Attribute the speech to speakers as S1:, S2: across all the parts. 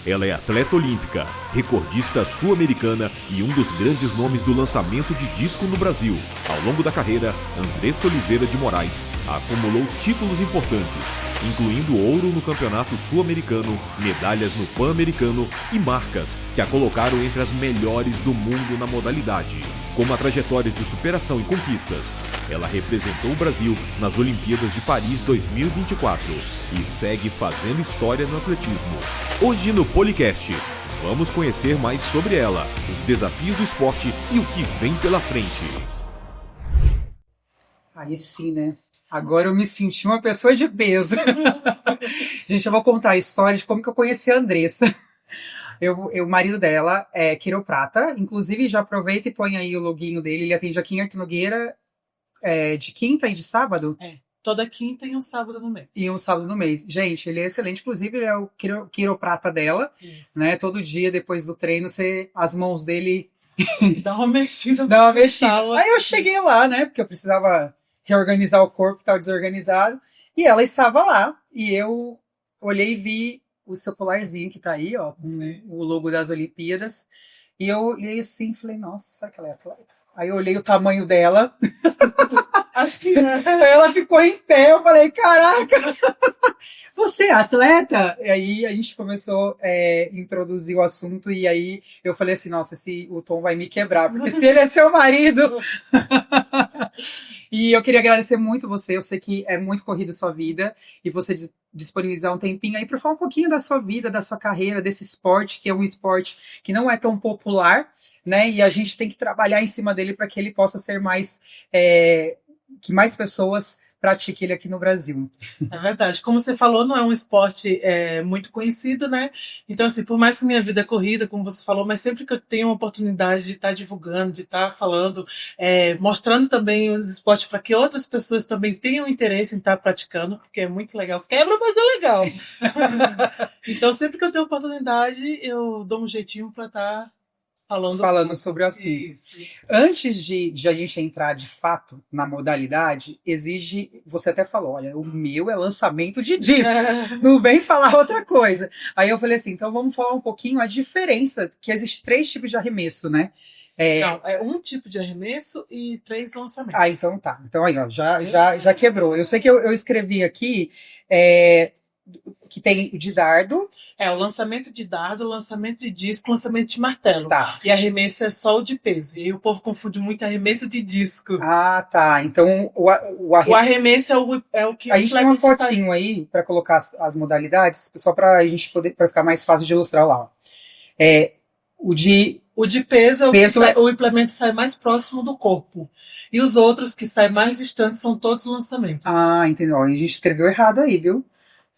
S1: Ela é atleta olímpica, recordista sul-americana e um dos grandes nomes do lançamento de disco no Brasil. Ao longo da carreira, Andressa Oliveira de Moraes acumulou títulos importantes, incluindo ouro no Campeonato Sul-Americano, medalhas no Pan-Americano e marcas que a colocaram entre as melhores do mundo na modalidade. Com uma trajetória de superação e conquistas, ela representou o Brasil nas Olimpíadas de Paris 2024 e segue fazendo história no atletismo. Hoje no Policast, vamos conhecer mais sobre ela, os desafios do esporte e o que vem pela frente.
S2: Aí sim, né? Agora eu me senti uma pessoa de peso. Gente, eu vou contar a história de como que eu conheci a Andressa. O marido dela é quiroprata, inclusive já aproveita e põe aí o loginho dele. Ele atende aqui em Artur Nogueira de quinta e de sábado?
S3: Toda quinta e um sábado no mês.
S2: E um sábado no mês. Gente, ele é excelente, inclusive ele é o quiroprata dela. Isso. Né? Todo dia, depois do treino, as mãos dele...
S3: Dá uma mexida.
S2: Dá uma mexida. Aí eu cheguei lá, né, porque eu precisava reorganizar o corpo que estava desorganizado, e ela estava lá, e eu olhei e vi o seu colarzinho que tá aí, ó, com o logo das Olimpíadas, e eu olhei assim e falei, nossa, será que ela é atleta? Aí eu olhei o tamanho dela,
S3: acho que é.
S2: Aí ela ficou em pé, eu falei, caraca, você é atleta? E aí a gente começou a introduzir o assunto, e aí eu falei assim, nossa, o Tom vai me quebrar, porque se ele é seu marido... E eu queria agradecer muito você, eu sei que é muito corrida a sua vida, e você disponibilizar um tempinho aí para falar um pouquinho da sua vida, da sua carreira, desse esporte, que é um esporte que não é tão popular, né, e a gente tem que trabalhar em cima dele para que ele possa ser mais, que mais pessoas pratiquem ele aqui no Brasil.
S3: É verdade, como você falou, não é um esporte muito conhecido, né, então assim, por mais que minha vida é corrida, como você falou, mas sempre que eu tenho uma oportunidade de estar divulgando, de estar falando, mostrando também os esportes para que outras pessoas também tenham interesse em estar praticando, porque é muito legal, quebra, mas é legal. Então sempre que eu tenho oportunidade, eu dou um jeitinho para estar falando
S2: sobre o assunto.
S3: Isso.
S2: Antes de a gente entrar de fato na modalidade, você até falou, olha, o meu é lançamento de disco, não vem falar outra coisa. Aí eu falei assim, então vamos falar um pouquinho a diferença, que existe 3 tipos de arremesso, né?
S3: Não, é um tipo de arremesso e 3 lançamentos.
S2: Ah, então tá. Então aí, ó, já quebrou. Eu sei que eu escrevi aqui que tem o de dardo.
S3: O lançamento de dardo, lançamento de disco, lançamento de martelo.
S2: Tá.
S3: E arremesso é só o de peso. E aí o povo confunde muito arremesso de disco.
S2: Ah, tá. Então
S3: o arremesso é o que...
S2: A gente tem uma fotinho aí para colocar as modalidades, só para a gente poder, para ficar mais fácil de ilustrar lá. O de
S3: peso o implemento sai mais próximo do corpo. E os outros que saem mais distantes são todos lançamentos.
S2: Ah, entendeu? A gente escreveu errado aí, viu?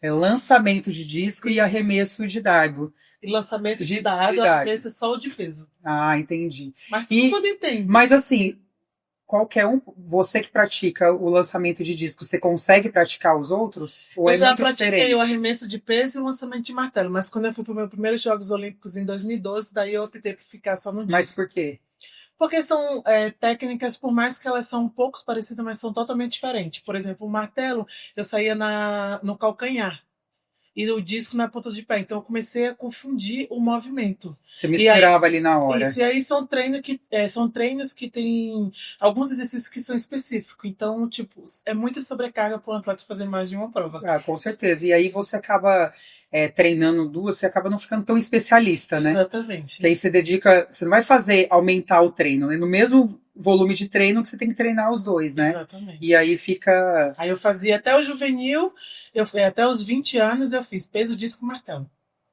S2: É lançamento de disco e arremesso de dardo.
S3: E lançamento de dardo, arremesso é só o de peso.
S2: Ah, entendi.
S3: Mas todo mundo entende.
S2: Mas assim, qualquer um, você que pratica o lançamento de disco, você consegue praticar os outros? Ou
S3: eu já pratiquei o arremesso de peso e o lançamento de martelo, mas quando eu fui para os meus primeiros Jogos Olímpicos em 2012, daí eu optei por ficar só no disco.
S2: Mas por quê?
S3: Porque são técnicas, por mais que elas são um pouco parecidas, mas são totalmente diferentes. Por exemplo, o martelo, eu saía no calcanhar. E o disco na ponta de pé. Então eu comecei a confundir o movimento.
S2: Você misturava ali na hora.
S3: Isso, e aí são treinos que têm alguns exercícios que são específicos. Então, tipo, é muita sobrecarga para um atleta fazer mais de uma prova.
S2: Ah, com certeza. E aí você acaba treinando duas, você acaba não ficando tão especialista, né?
S3: Exatamente.
S2: E aí você você não vai aumentar o treino, né? No mesmo volume de treino que você tem que treinar os dois, né?
S3: Exatamente.
S2: E aí fica...
S3: Aí eu fazia até o juvenil, até os 20 anos eu fiz peso, disco, martelo.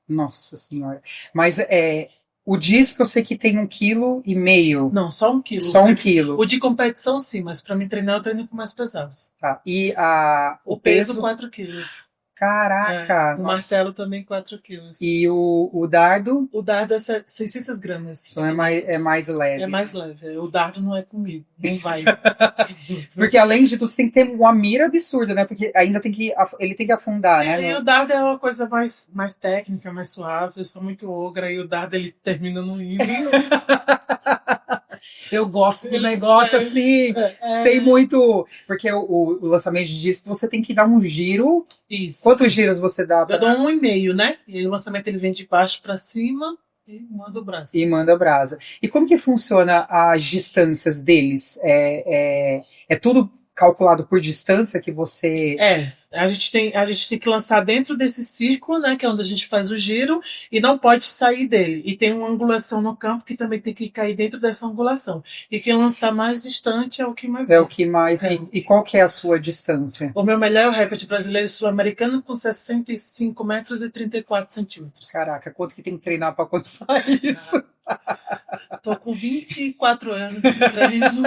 S2: Nossa senhora. Mas o disco eu sei que tem 1,5 kg.
S3: Não, só 1 quilo.
S2: Só 1 quilo.
S3: O de competição sim, mas para mim treinar eu treino com mais pesados.
S2: Tá. E
S3: o peso 4 quilos.
S2: Caraca!
S3: O martelo também 4 quilos.
S2: E o dardo?
S3: O dardo é 600 gramas.
S2: Então é mais leve.
S3: É mais leve. O dardo não é comigo. Não vai.
S2: Porque além de tudo, você tem que ter uma mira absurda, né? Porque ainda ele tem que afundar, né?
S3: E o dardo é uma coisa mais técnica, mais suave. Eu sou muito ogra e o dardo ele termina no hino.
S2: Eu gosto do negócio assim, sem muito. Porque o lançamento de disco você tem que dar um giro.
S3: Isso.
S2: Quantos giros você dá?
S3: Eu dou 1,5, né? E aí o lançamento ele vem de baixo pra cima e manda o braço.
S2: E manda brasa. E como que funciona as distâncias deles? É tudo calculado por distância que você.
S3: A gente tem que lançar dentro desse círculo, né, que é onde a gente faz o giro, e não pode sair dele. E tem uma angulação no campo que também tem que cair dentro dessa angulação. E quem lançar mais distante é o que mais
S2: É
S3: ganha.
S2: o que mais. E qual que é a sua distância?
S3: O meu melhor é o recorde brasileiro e sul-americano com 65 metros e 34 centímetros.
S2: Caraca, quanto que tem que treinar para alcançar isso?
S3: Tô com 24 anos de treino.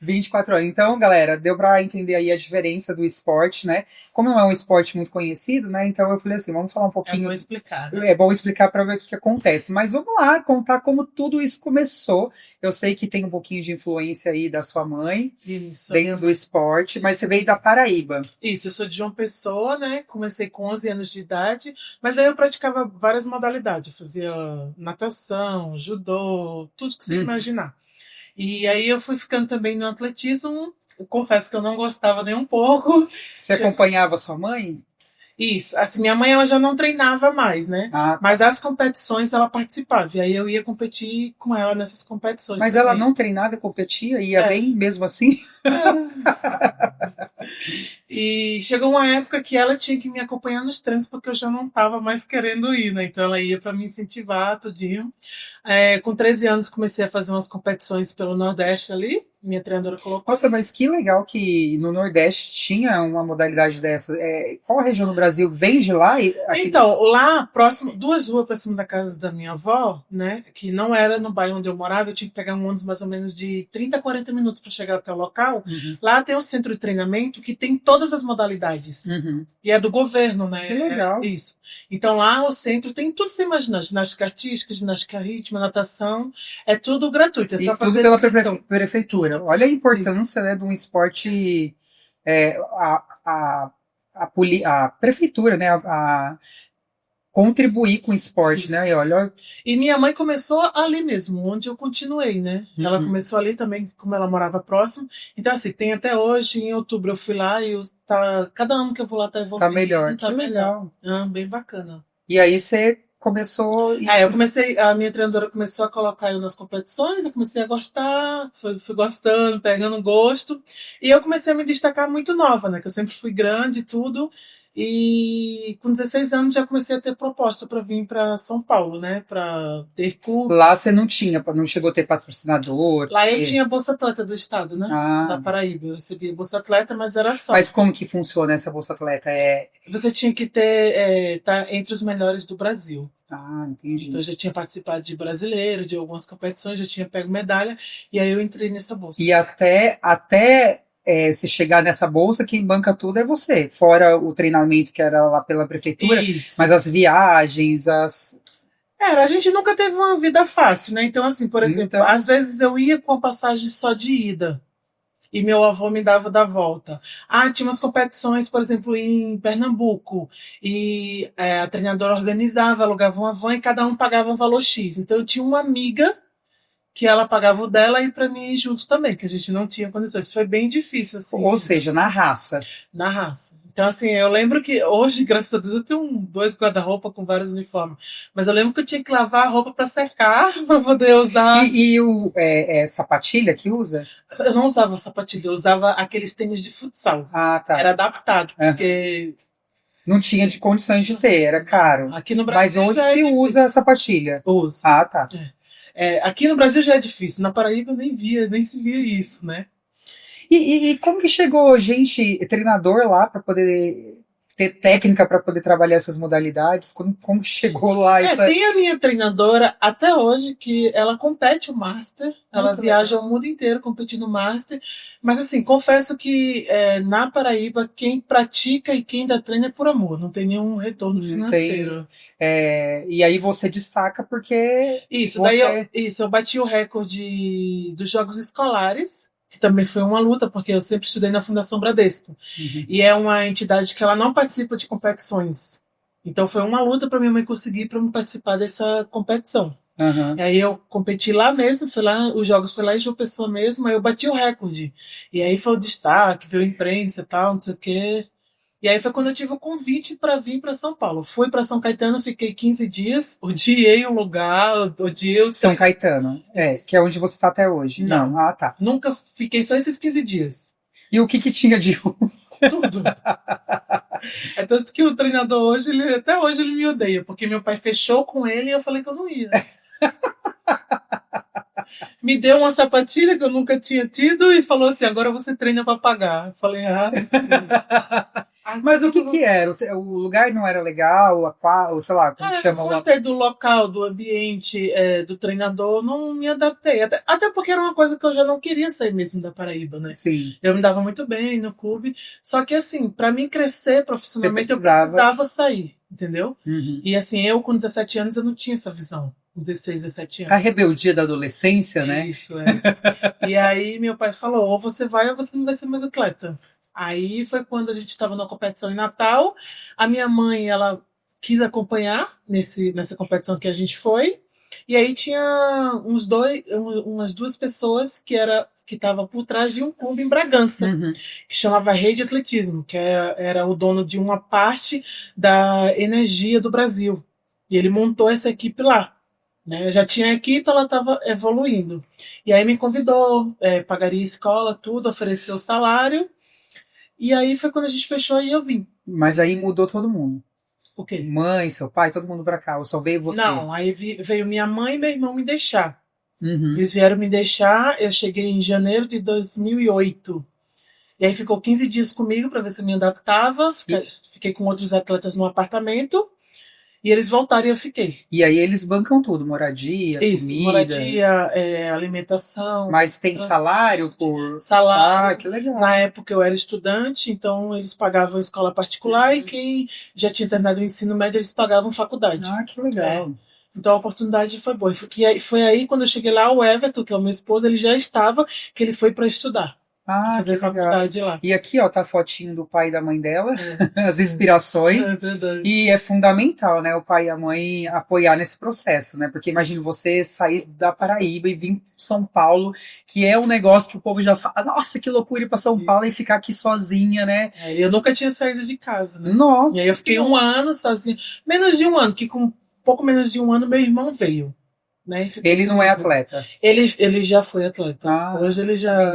S2: 24 anos. Então, galera, deu para entender aí a diferença do esporte, né? Como não é um esporte muito conhecido, né? Então eu falei assim, vamos falar um
S3: É
S2: pouquinho.
S3: bom explicar, né?
S2: É bom explicar para ver o que acontece. Mas vamos lá, contar como tudo isso começou. Eu sei que tem um pouquinho de influência aí da sua mãe
S3: Isso,
S2: dentro do esporte, mas você veio da Paraíba.
S3: Isso, eu sou de João Pessoa, né? Comecei com 11 anos de idade, mas aí eu praticava várias modalidades. Eu fazia natação, judô, tudo que você imaginar. E aí eu fui ficando também no atletismo. Eu confesso que eu não gostava nem um pouco.
S2: Você acompanhava sua mãe?
S3: Isso, assim, minha mãe ela já não treinava mais, né?
S2: Ah,
S3: Mas as competições ela participava. E aí eu ia competir com ela nessas competições.
S2: mas
S3: também.
S2: ela não treinava e competia? Ia bem mesmo assim?
S3: E chegou uma época que ela tinha que me acompanhar nos treinos porque eu já não estava mais querendo ir, né? Então ela ia para me incentivar tudinho. Com 13 anos comecei a fazer umas competições pelo Nordeste ali. Minha treinadora colocou.
S2: Nossa, mas que legal que no Nordeste tinha uma modalidade dessa. Qual região do Brasil vem de lá?
S3: Então, lá próximo, 2 ruas para cima da casa da minha avó, né? Que não era no bairro onde eu morava, eu tinha que pegar um ônibus mais ou menos de 30 a 40 minutos para chegar até o local.
S2: Uhum.
S3: Lá tem um centro de treinamento que tem todas as modalidades.
S2: Uhum.
S3: E é do governo, né?
S2: Que legal.
S3: Isso. Então lá o centro tem tudo que você imagina: ginástica artística, ginástica rítmica, natação. É tudo gratuito. É só
S2: E
S3: fazer
S2: tudo pela
S3: inscrição.
S2: prefeitura. Olha a importância, né, de um esporte. A prefeitura, né? Contribuir com o esporte, né? E olha.
S3: E minha mãe começou ali mesmo, onde eu continuei, né? Ela começou ali também, como ela morava próximo. Então, assim, tem até hoje, em outubro eu fui lá e cada ano que eu vou lá tá evoluindo.
S2: Tá melhor.
S3: Tá
S2: Que
S3: melhor.
S2: legal.
S3: Bem bacana.
S2: E aí você começou.
S3: A minha treinadora começou a colocar eu nas competições, eu comecei a gostar, fui gostando, pegando gosto. E eu comecei a me destacar muito nova, né? Que eu sempre fui grande e tudo. E com 16 anos já comecei a ter proposta para vir para São Paulo, né? Para ter curso.
S2: Lá você não chegou a ter patrocinador?
S3: Lá eu tinha Bolsa Atleta do Estado, né?
S2: Ah.
S3: Da Paraíba. Eu recebia Bolsa Atleta, mas era só.
S2: Mas como que funciona essa Bolsa Atleta?
S3: Você tinha que ter, tá entre os melhores do Brasil.
S2: Ah, entendi.
S3: Então eu já tinha participado de brasileiro, de algumas competições, já tinha pego medalha, e aí eu entrei nessa bolsa.
S2: E até se chegar nessa bolsa, quem banca tudo é você. Fora o treinamento que era lá pela prefeitura,
S3: Isso.
S2: mas as viagens,
S3: a gente nunca teve uma vida fácil, né? Então, assim, por exemplo, às vezes eu ia com a passagem só de ida. E meu avô me dava da volta. Tinha umas competições, por exemplo, em Pernambuco. E a treinadora organizava, alugava uma van e cada um pagava um valor X. Então eu tinha uma amiga que ela pagava o dela e para mim ir junto também, que a gente não tinha condições. Foi bem difícil, assim.
S2: ou seja, na raça.
S3: Na raça. Então, assim, eu lembro que hoje, graças a Deus, eu tenho 2 guarda-roupa com vários uniformes. Mas eu lembro que eu tinha que lavar a roupa para secar, para poder usar.
S2: E sapatilha que usa?
S3: Eu não usava sapatilha, eu usava aqueles tênis de futsal.
S2: Ah, tá.
S3: Era adaptado, porque
S2: não tinha de condições de ter, era caro.
S3: Aqui no Brasil.
S2: Mas onde se usa a sapatilha?
S3: Uso.
S2: Ah, tá.
S3: Aqui no Brasil já é difícil. Na Paraíba nem se via isso, né?
S2: E como que chegou treinador lá para poder ter técnica para poder trabalhar essas modalidades? Como que chegou lá?
S3: Tem a minha treinadora até hoje que ela compete o Master. Ela viaja o mundo inteiro competindo o Master. Mas assim, confesso que na Paraíba quem pratica e quem dá treino é por amor. Não tem nenhum retorno financeiro.
S2: E aí você destaca porque...
S3: Isso, eu bati o recorde dos Jogos Escolares, que também foi uma luta, porque eu sempre estudei na Fundação Bradesco.
S2: Uhum.
S3: E é uma entidade que ela não participa de competições. Então foi uma luta para minha mãe conseguir para me participar dessa competição.
S2: Aham.
S3: E aí eu competi lá mesmo, os jogos foi lá em João Pessoa mesmo, aí eu bati o recorde. E aí foi o destaque, veio a imprensa e tal, não sei o quê. E aí foi quando eu tive o convite para vir para São Paulo. Fui para São Caetano, fiquei 15 dias, odiei o lugar, odiei o
S2: São Caetano, que é onde você tá até hoje.
S3: Não.
S2: Ah, tá.
S3: Nunca fiquei só esses 15 dias.
S2: E o que tinha de
S3: Tudo. É tanto que o treinador hoje, até hoje ele me odeia, porque meu pai fechou com ele e eu falei que eu não ia. Me deu uma sapatilha que eu nunca tinha tido e falou assim, agora você treina para pagar. Eu falei,
S2: Mas o que era? O lugar não era legal? Ou sei lá, como chama?
S3: Eu gostei do local, do ambiente, do treinador, não me adaptei. Até porque era uma coisa que eu já não queria sair mesmo da Paraíba, né?
S2: Sim.
S3: Eu me dava muito bem no clube. Só que, assim, para mim crescer profissionalmente, eu
S2: precisava.
S3: precisava sair, entendeu?
S2: Uhum.
S3: E, assim, eu com 17 anos, eu não tinha essa visão. 16, 17 anos.
S2: A rebeldia da adolescência, né?
S3: Isso, E aí meu pai falou, ou você vai ou você não vai ser mais atleta. Aí foi quando a gente estava numa competição em Natal. A minha mãe, ela quis acompanhar nessa competição que a gente foi. E aí tinha umas duas pessoas que estavam por trás de um clube em Bragança, que chamava Rede Atletismo, que era o dono de uma parte da energia do Brasil. E ele montou essa equipe lá. Né? Já tinha a equipe, ela estava evoluindo. E aí me convidou, pagaria escola, tudo, ofereceu salário. E aí foi quando a gente fechou e eu vim.
S2: Mas aí mudou todo mundo.
S3: O quê?
S2: Mãe, seu pai, todo mundo pra cá. Ou só veio você?
S3: Não, aí veio minha mãe e meu irmão me deixar.
S2: Uhum.
S3: Eles vieram me deixar, eu cheguei em janeiro de 2008. E aí ficou 15 dias comigo para ver se eu me adaptava. Fiquei com outros atletas no apartamento. E eles voltaram e eu fiquei.
S2: E aí eles bancam tudo, moradia, comida.
S3: Moradia, alimentação.
S2: Mas tem salário por...
S3: Salário.
S2: Ah, que legal.
S3: Na época eu era estudante, então eles pagavam escola particular e quem já tinha terminado o ensino médio, eles pagavam faculdade.
S2: Ah, que legal.
S3: Então a oportunidade foi boa. Foi aí quando eu cheguei lá, o Everton, que é o meu esposo, ele já estava, que ele foi para estudar. Fazer faculdade lá.
S2: E aqui, ó, tá a fotinho do pai e da mãe dela, as inspirações.
S3: É verdade.
S2: E é fundamental, né, o pai e a mãe apoiar nesse processo, né? Porque imagina você sair da Paraíba e vir para São Paulo, que é um negócio que o povo já fala, nossa, que loucura ir para São Paulo e ficar aqui sozinha, né?
S3: Eu nunca tinha saído de casa, né?
S2: Nossa.
S3: E aí eu fiquei um ano sozinha. Menos de um ano, que com pouco menos de um ano meu irmão veio. Né?
S2: Ele não é atleta?
S3: Ele já foi atleta. Hoje ele já...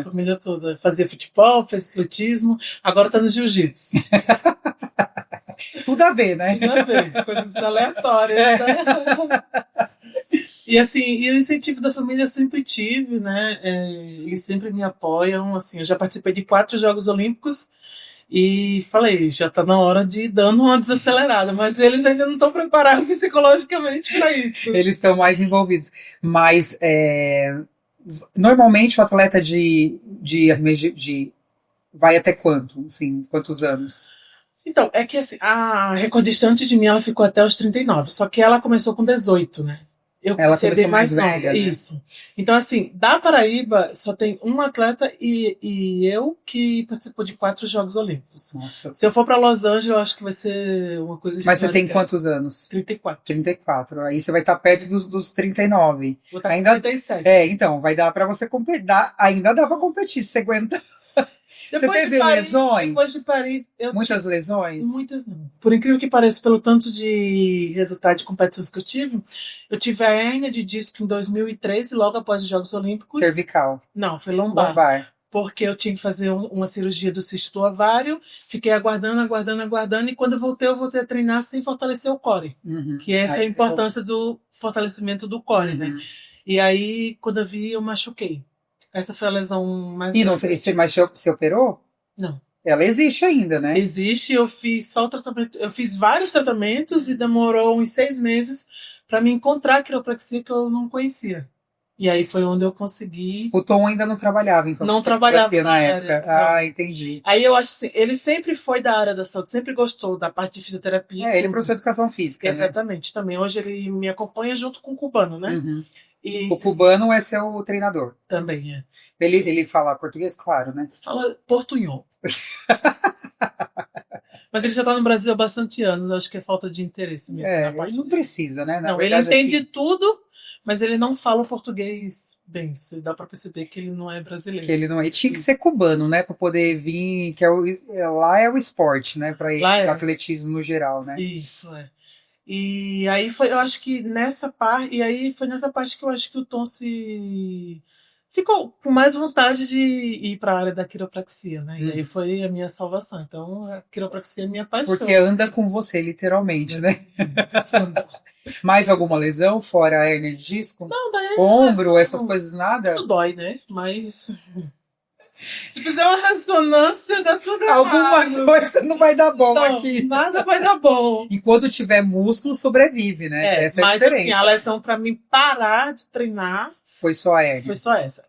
S3: Família toda. Fazia futebol, fez atletismo, agora tá no jiu-jitsu.
S2: Tudo a ver, né?
S3: Tudo a ver. Coisas aleatórias. Né? E assim, o incentivo da família eu sempre tive, né? Eles sempre me apoiam. Assim, eu já participei de 4 Jogos Olímpicos. E falei, já tá na hora de ir dando uma desacelerada, mas eles ainda não estão preparados psicologicamente para isso.
S2: Eles estão mais envolvidos. Mas normalmente o atleta de vai até quanto? Assim, quantos anos?
S3: Então, é que assim, a recordista antes de mim, ela ficou até os 39, só que ela começou com 18, né?
S2: Ela começou mais velha, né?
S3: Isso. Então, assim, da Paraíba só tem um atleta e eu que participou de 4 Jogos Olímpicos.
S2: Nossa.
S3: Se eu for para Los Angeles, eu acho que vai ser uma coisa...
S2: Mas você tem quantos anos?
S3: 34.
S2: 34. Aí você vai estar perto dos 39.
S3: Vou estar com 37.
S2: Então, vai dar para você competir. Ainda dá para competir, se você aguenta. Você teve lesões?
S3: Depois de Paris,
S2: muitas lesões?
S3: Muitas não. Por incrível que pareça, pelo tanto de resultado de competições que eu tive a hérnia de disco em 2013, logo após os Jogos Olímpicos.
S2: Cervical?
S3: Não, foi lombar. Porque eu tinha que fazer uma cirurgia do cisto do ovário, fiquei aguardando, e quando eu voltei a treinar sem fortalecer o core. Que essa é a importância do fortalecimento do core, né? E aí, quando eu vi, eu machuquei. Essa foi a lesão mais...
S2: E não fez, mas você operou?
S3: Não.
S2: Ela existe ainda, né?
S3: Existe, eu fiz só o tratamento, eu fiz vários tratamentos e demorou uns 6 meses para me encontrar a quiropraxia que eu não conhecia. E aí foi onde eu consegui...
S2: O Tom ainda não trabalhava, então?
S3: Não trabalhava
S2: na época.
S3: Não.
S2: Entendi.
S3: Aí eu acho assim, ele sempre foi da área da saúde, sempre gostou da parte de fisioterapia.
S2: Ele é professor de educação física,
S3: exatamente, né? Também. Hoje ele me acompanha junto com o cubano, né?
S2: O cubano é seu treinador?
S3: Também, é.
S2: Ele fala português, claro, né?
S3: Fala portunhol. Mas ele já tá no Brasil há bastante anos, acho que é falta de interesse mesmo na
S2: Ele
S3: parte
S2: não
S3: dele.
S2: precisa, né? Na
S3: Não, ele
S2: verdade,
S3: entende
S2: assim,
S3: tudo, mas ele não fala o português bem. Você dá pra perceber que ele não é brasileiro.
S2: que ele não. Ele tinha que ser cubano, né? Pra poder vir. Lá é o esporte, né? Pra
S3: Lá é.
S2: atletismo no geral, né?
S3: Isso, é. E aí foi, eu acho que nessa parte, e aí foi nessa parte que eu acho que o Tom se ficou com mais vontade de ir para a área da quiropraxia, né? E aí foi a minha salvação. Então, a quiropraxia é minha paixão.
S2: Porque anda com você, literalmente, né? Mais alguma lesão fora a hérnia de disco?
S3: Não, daí
S2: Ombro, essas coisas, nada?
S3: tudo dói, né? Mas se fizer uma ressonância, dá tudo errado.
S2: Alguma coisa não vai dar bom
S3: Não,
S2: aqui.
S3: nada vai dar bom.
S2: Enquanto tiver músculo, sobrevive, né? Essa é a
S3: mas
S2: diferença.
S3: assim, a lesão para mim parar de treinar
S2: foi só a hérnia.
S3: foi só essa.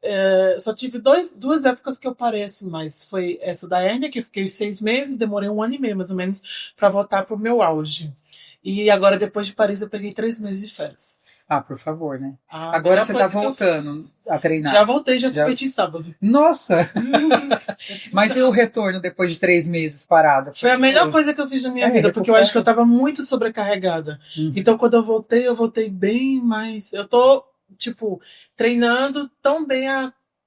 S3: Só tive duas épocas que eu parei assim, mas foi essa da hérnia, que eu fiquei 6 meses, demorei 1 ano e meio, mais ou menos, para voltar pro meu auge. E agora, depois de Paris, eu peguei 3 meses de férias.
S2: Ah, por favor, né? Agora você tá voltando a treinar.
S3: Já voltei, já competi sábado.
S2: Nossa! Mas e o retorno depois de 3 meses parada?
S3: Foi a melhor coisa que eu fiz na minha vida, porque eu acho que eu tava muito sobrecarregada. Então, quando eu voltei bem mais... Eu tô, tipo, treinando tão bem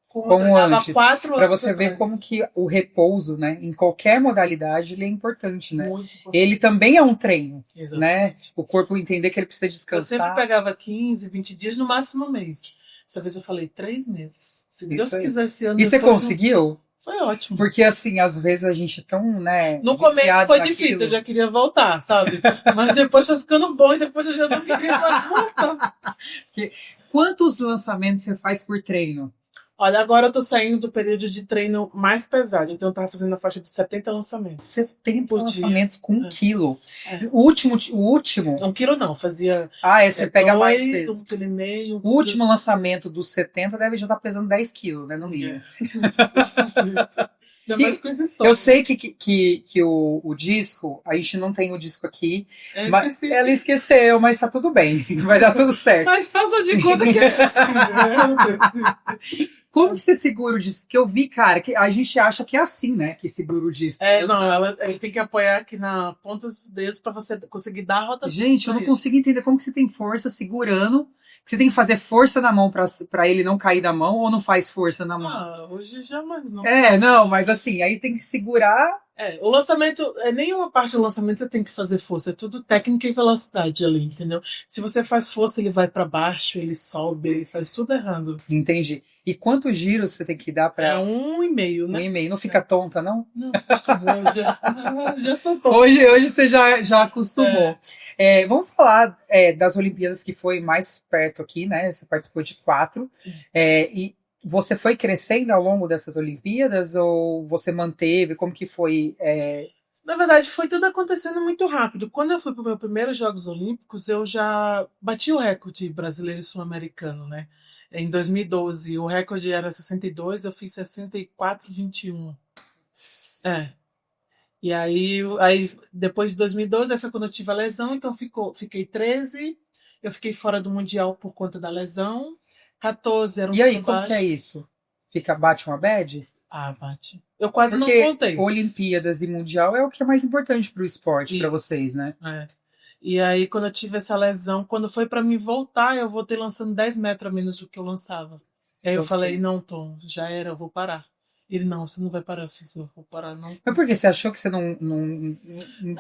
S2: como antes.
S3: 4
S2: para você ver como que o repouso, né, em qualquer modalidade, ele é importante, né?
S3: Muito importante.
S2: Ele também é um treino,
S3: exatamente,
S2: né? O corpo entender que ele precisa descansar.
S3: Eu sempre pegava 15, 20 dias, no máximo um mês. Dessa vez eu falei 3 meses. Se Deus quiser esse ano...
S2: E você conseguiu?
S3: Foi ótimo.
S2: Porque, assim, às vezes a gente é tão, né...
S3: No começo foi difícil, eu já queria voltar, sabe? Mas depois foi ficando bom e depois eu já não queria mais voltar.
S2: Quantos lançamentos você faz por treino?
S3: Olha, agora eu tô saindo do período de treino mais pesado, então eu tava fazendo a faixa de 70 lançamentos.
S2: 70 lançamentos com 1 quilo. O último...
S3: 1 quilo não, fazia...
S2: você pega mais peso.
S3: 1,5 kg.
S2: O último lançamento dos 70 deve já estar pesando 10 quilos, né, no mínimo. Eu sei que o disco, a gente não tem o disco aqui. Ela esqueceu, mas tá tudo bem. Vai dar tudo certo.
S3: Mas faça de conta que é assim.
S2: Como que você segura o disco? Porque eu vi, cara, que a gente acha que é assim, né? Que segura o disco.
S3: Ele tem que apoiar aqui na ponta dos dedos pra você conseguir dar a rotação.
S2: Gente, eu não consigo entender como que você tem força segurando. Que você tem que fazer força na mão pra ele não cair da mão, ou não faz força na mão?
S3: Ah, hoje jamais não.
S2: Não, mas assim, aí tem que segurar.
S3: O lançamento, nenhuma parte do lançamento você tem que fazer força, é tudo técnica e velocidade ali, entendeu? Se você faz força, ele vai pra baixo, ele sobe, ele faz tudo errado.
S2: Entendi. E quantos giros você tem que dar pra...
S3: 1,5, né?
S2: 1,5. Não fica tonta, não?
S3: Não, acho que já sou tonta.
S2: Hoje você já acostumou. Vamos falar das Olimpíadas que foi mais perto aqui, né? Você participou de 4. E você foi crescendo ao longo dessas Olimpíadas ou você manteve? Como que foi?
S3: Na verdade, foi tudo acontecendo muito rápido. Quando eu fui para os meus primeiros Jogos Olímpicos, eu já bati o recorde brasileiro e sul-americano, né? Em 2012, o recorde era 62, eu fiz 64,21. E aí, depois de 2012, foi quando eu tive a lesão, então fiquei 13, eu fiquei fora do Mundial por conta da lesão, 14 era um
S2: E aí, como que é isso? Bate uma bad?
S3: Ah, bate. Eu quase
S2: Porque
S3: não contei.
S2: Olimpíadas e Mundial é o que é mais importante pro esporte, para vocês, né?
S3: E aí, quando eu tive essa lesão, quando foi pra mim voltar, eu voltei lançando 10 metros a menos do que eu lançava. E aí eu falei, não, Tom, já era, eu vou parar. Ele, não, você não vai parar. Eu fiz, eu vou parar, não.
S2: Mas por que você achou que você não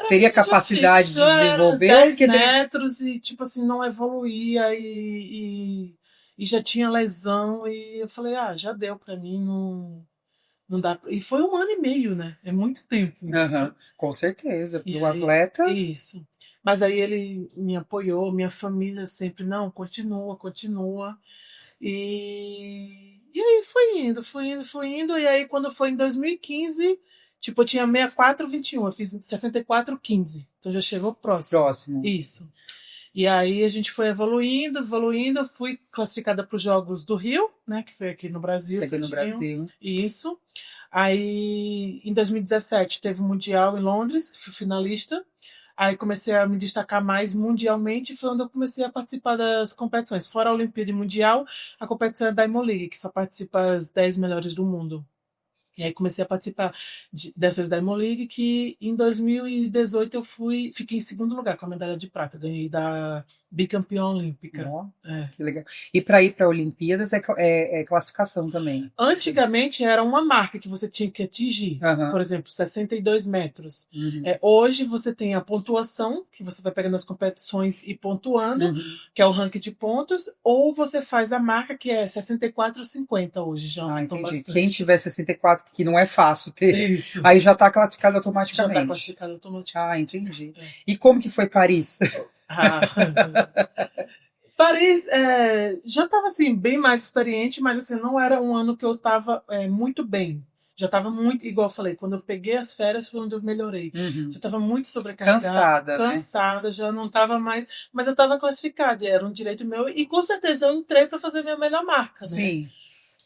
S2: teria capacidade de desenvolver?
S3: Era 10 metros e, tipo assim, não evoluía e já tinha lesão. E eu falei, já deu pra mim, não dá. E foi 1 ano e meio, né? É muito tempo.
S2: Com certeza, pro atleta.
S3: Isso. Mas aí ele me apoiou, minha família sempre, não, continua. E aí foi indo. E aí quando foi em 2015, tipo, eu tinha 64,21, eu fiz 64,15. Então já chegou próximo. Isso. E aí a gente foi evoluindo, eu fui classificada para os Jogos do Rio, né, que foi aqui no Brasil.
S2: Aqui no Brasil.
S3: Isso. Aí em 2017 teve o Mundial em Londres, fui finalista. Aí comecei a me destacar mais mundialmente, foi onde eu comecei a participar das competições. Fora a Olimpíada e Mundial, a competição é Diamond League, que só participa as 10 melhores do mundo. E aí comecei a participar dessas Diamond League, que em 2018 eu fiquei em segundo lugar com a medalha de prata. Ganhei da bicampeã olímpica.
S2: Ó,
S3: É.
S2: que legal. E para ir para Olimpíadas é classificação também.
S3: Antigamente era uma marca que você tinha que atingir.
S2: Aham.
S3: Por exemplo, 62 metros.
S2: Uhum.
S3: Hoje você tem a pontuação, que você vai pegando as competições e pontuando,
S2: Uhum.
S3: que é o ranking de pontos, ou você faz a marca que é 64,50 hoje já.
S2: Ah,
S3: aumentou
S2: entendi.
S3: bastante.
S2: Quem tiver 64, que não é fácil ter,
S3: Isso.
S2: aí já está classificado
S3: Já está
S2: automaticamente.
S3: classificado automaticamente.
S2: Ah, entendi.
S3: É.
S2: E como que foi Paris?
S3: Ah. Paris já estava assim, bem mais experiente, mas assim, não era um ano que eu estava muito bem. Já estava muito, igual eu falei, quando eu peguei as férias foi onde eu melhorei.
S2: Uhum.
S3: Já estava muito sobrecarregada, cansada, já não estava mais, mas eu estava classificada, e era um direito meu, e com certeza eu entrei para fazer minha melhor marca, né?
S2: Sim.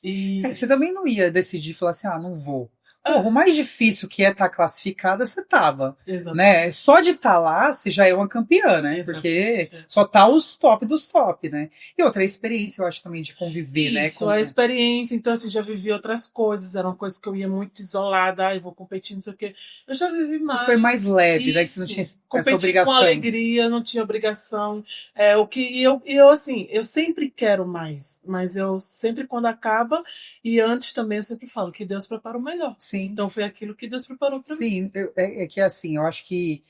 S3: E
S2: Você também não ia decidir falar assim, não vou. Porra, o mais difícil que é estar classificada, você tava.
S3: exatamente.
S2: Né? Só de estar lá, você já é uma campeã, né? Porque
S3: Exatamente.
S2: só tá os top dos top, né? E outra experiência, eu acho também, de conviver, né?
S3: Isso, a experiência, então assim, já vivi outras coisas, era uma coisa que eu ia muito isolada, eu vou competir, não sei o quê. Eu já vivi mais.
S2: Você foi mais leve, né? Que você não
S3: Isso.
S2: tinha essa
S3: Competir
S2: obrigação.
S3: com alegria, não tinha obrigação. Eu assim, eu sempre quero mais, mas eu sempre quando acaba, e antes também eu sempre falo que Deus prepara o melhor.
S2: Sim.
S3: Então foi aquilo que Deus preparou para mim.
S2: Sim, é que assim, eu acho que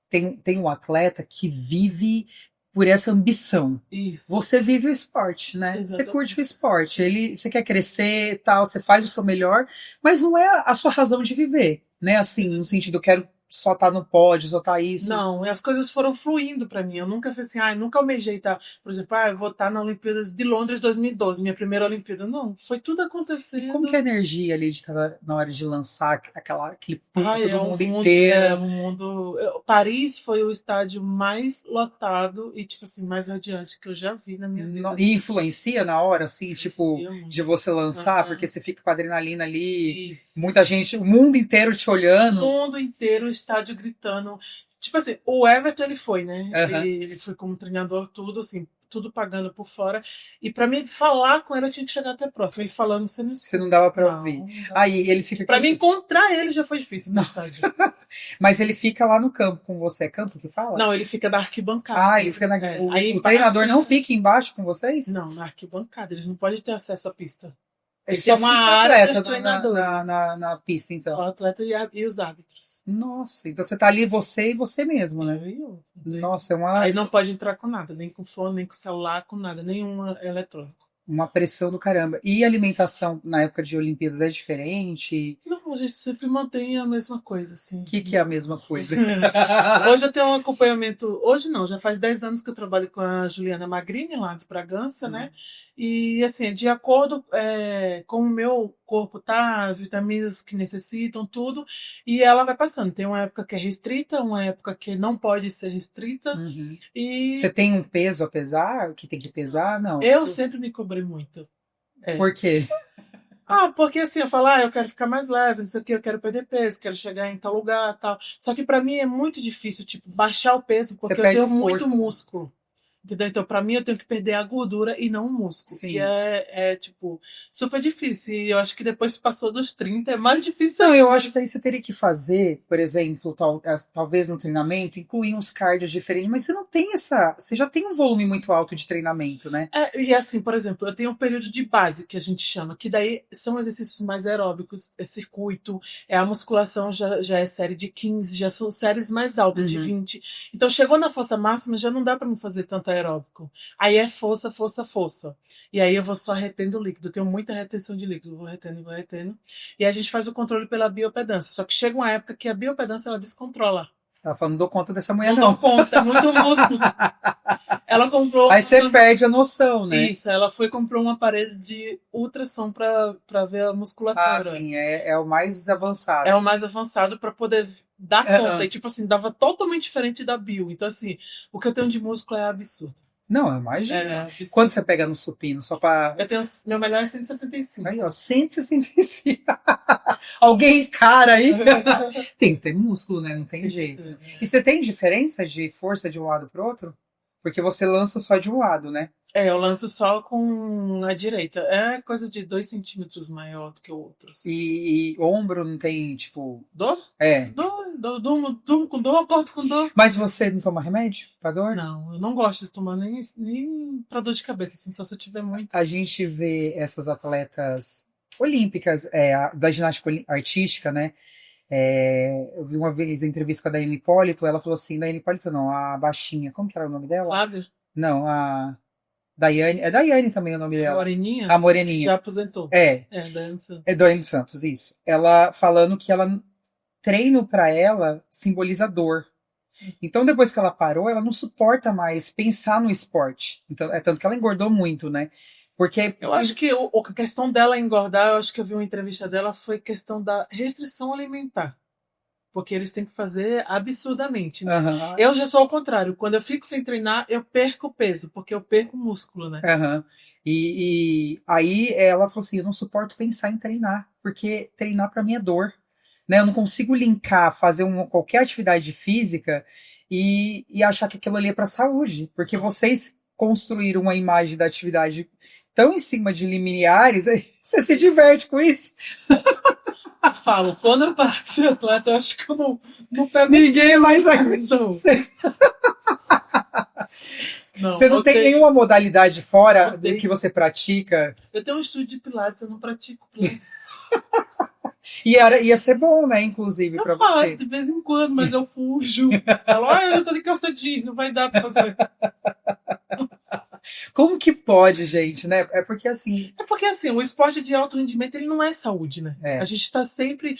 S2: tem um atleta que vive por essa ambição.
S3: Isso.
S2: Você vive o esporte, né?
S3: Exatamente.
S2: Você curte o esporte. Você quer crescer, tal, você faz o seu melhor, mas não é a sua razão de viver, né? Assim, no sentido, eu quero só estar no pódio, só estar isso.
S3: Não, e as coisas foram fluindo pra mim. Eu nunca fiz assim, nunca almejei estar, por exemplo, eu vou estar na Olimpíadas de Londres 2012, minha primeira Olimpíada. Não, foi tudo acontecendo.
S2: E como que é a energia ali de estar na hora de lançar aquele público do mundo inteiro?
S3: Paris foi o estádio mais lotado e, tipo assim, mais radiante que eu já vi na minha vida.
S2: E influencia na hora, assim, tipo,
S3: muito.
S2: de você lançar, porque você fica com a adrenalina ali,
S3: Isso.
S2: muita gente, o mundo inteiro te olhando.
S3: O mundo inteiro, o estádio gritando. Tipo assim, o Everton ele foi, né?
S2: Uhum.
S3: Ele foi como treinador, tudo assim, tudo pagando por fora. E pra mim falar com ele, eu tinha que chegar até próximo. Ele falando, você não
S2: dava pra ouvir. Aí ele fica aqui.
S3: Pra mim encontrar ele já foi difícil no estádio.
S2: Mas ele fica lá no campo com você. É campo que fala?
S3: Não, ele fica na arquibancada.
S2: Ele fica na O treinador não fica embaixo com vocês?
S3: Não, na arquibancada. Eles não podem ter acesso à pista.
S2: Ele
S3: tem uma área dos
S2: treinadores na pista, então.
S3: O atleta e os árbitros.
S2: Nossa, então você tá ali você e você mesmo, né? Nossa,
S3: Aí não pode entrar com nada, nem com fone, nem com celular, com nada, nenhum eletrônico.
S2: Uma pressão do caramba. E a alimentação na época de Olimpíadas é diferente?
S3: Não, a gente sempre mantém a mesma coisa, assim.
S2: O que é a mesma coisa?
S3: Hoje eu tenho um acompanhamento... Hoje não, já faz 10 anos que eu trabalho com a Juliana Magrini, lá de Bragança, né? E, assim, de acordo com o meu corpo tá, as vitaminas que necessitam, tudo, e ela vai passando. Tem uma época que é restrita, uma época que não pode ser restrita.
S2: Uhum.
S3: E
S2: você tem um peso a pesar? Que tem que pesar? Não.
S3: Eu sempre me cobrei muito.
S2: Por quê?
S3: Porque assim, eu falo, eu quero ficar mais leve, não sei o que, eu quero perder peso, quero chegar em tal lugar, tal. Só que pra mim é muito difícil, tipo, baixar o peso, porque eu tenho muito músculo. Entendeu? Então, pra mim, eu tenho que perder a gordura e não o músculo.
S2: Sim.
S3: E tipo, super difícil. E eu acho que depois que passou dos 30, é mais difícil.
S2: Não, eu acho que aí você teria que fazer, por exemplo, talvez no treinamento, incluir uns cardios diferentes, mas você não tem você já tem um volume muito alto de treinamento, né?
S3: E assim, por exemplo, eu tenho um período de base, que a gente chama, que daí são exercícios mais aeróbicos, é circuito, a musculação já é série de 15, já são séries mais altas, de 20. Então, chegou na força máxima, já não dá pra me fazer tanto aeróbico. Aí é força, força, força. E aí eu vou só retendo o líquido. Eu tenho muita retenção de líquido. Vou retendo. E a gente faz o controle pela biopedância. Só que chega uma época que a biopedância, ela descontrola.
S2: Ela fala, não dou conta dessa mulher, não.
S3: Não dou conta, é muito músculo. Ela comprou...
S2: Aí você perde a noção, né?
S3: Isso, ela comprou um aparelho de ultrassom pra ver a musculatura.
S2: Sim, é o mais avançado.
S3: É o mais avançado pra poder dar conta. E, tipo assim, dava totalmente diferente da bio. Então, assim, o que eu tenho de músculo é absurdo.
S2: Não, eu imagino. Quando você pega no supino, só pra...
S3: Meu melhor é 165.
S2: Aí, ó, 165. Alguém encara aí. Tem que ter músculo, né? Não tem jeito. E você tem diferença de força de um lado pro outro? Porque você lança só de um lado, né?
S3: Eu lanço só com a direita. É coisa de 2 centímetros maior do que o outro. Assim.
S2: E ombro não tem, tipo.
S3: Dor?
S2: É.
S3: Durmo com dor, acordo com dor.
S2: Mas você não toma remédio pra dor?
S3: Não, eu não gosto de tomar nem pra dor de cabeça, assim, só se eu tiver muito.
S2: A gente vê essas atletas olímpicas, da ginástica artística, né? Eu vi uma vez a entrevista com a Daiane Hipólito, ela falou assim, Daiane Hipólito não, a baixinha, como que era o nome dela?
S3: Flávia?
S2: Não, a Daiane, é Daiane também o nome
S3: A
S2: dela.
S3: Moreninha?
S2: A Moreninha.
S3: Já aposentou.
S2: É,
S3: Daiane Santos.
S2: é Daiane Santos, isso. Ela falando que ela treino pra ela simboliza dor. Então, depois que ela parou, ela não suporta mais pensar no esporte. Então, é tanto que ela engordou muito, né? Porque
S3: Eu acho que a questão dela engordar, eu acho que eu vi uma entrevista dela, foi questão da restrição alimentar. Porque eles têm que fazer absurdamente, né?
S2: Aham,
S3: Eu já sou ao contrário. Quando eu fico sem treinar, eu perco peso, porque eu perco músculo, né?
S2: aham. E aí ela falou assim, eu não suporto pensar em treinar, porque treinar pra mim é dor. Né? Eu não consigo linkar, fazer qualquer atividade física e achar que aquilo ali é pra saúde. Porque vocês construíram uma imagem da atividade tão em cima de limiares, aí você se diverte com isso.
S3: Eu falo, quando eu paro de ser atleta, eu acho que eu não pego.
S2: Ninguém mais vai.
S3: Não.
S2: Você
S3: Não,
S2: não tem nenhuma modalidade fora
S3: Eu
S2: do
S3: tenho.
S2: que você pratica.
S3: Eu tenho um estúdio de pilates, eu não pratico pilates.
S2: E ia ser bom, né, inclusive, pra
S3: Eu faço
S2: você.
S3: de vez em quando, mas eu fujo. Falo, eu tô de calça jeans, não vai dar pra fazer.
S2: Como que pode, gente, né? É porque assim.
S3: É porque, assim, o esporte de alto rendimento, ele não é saúde, né?
S2: É.
S3: A gente tá sempre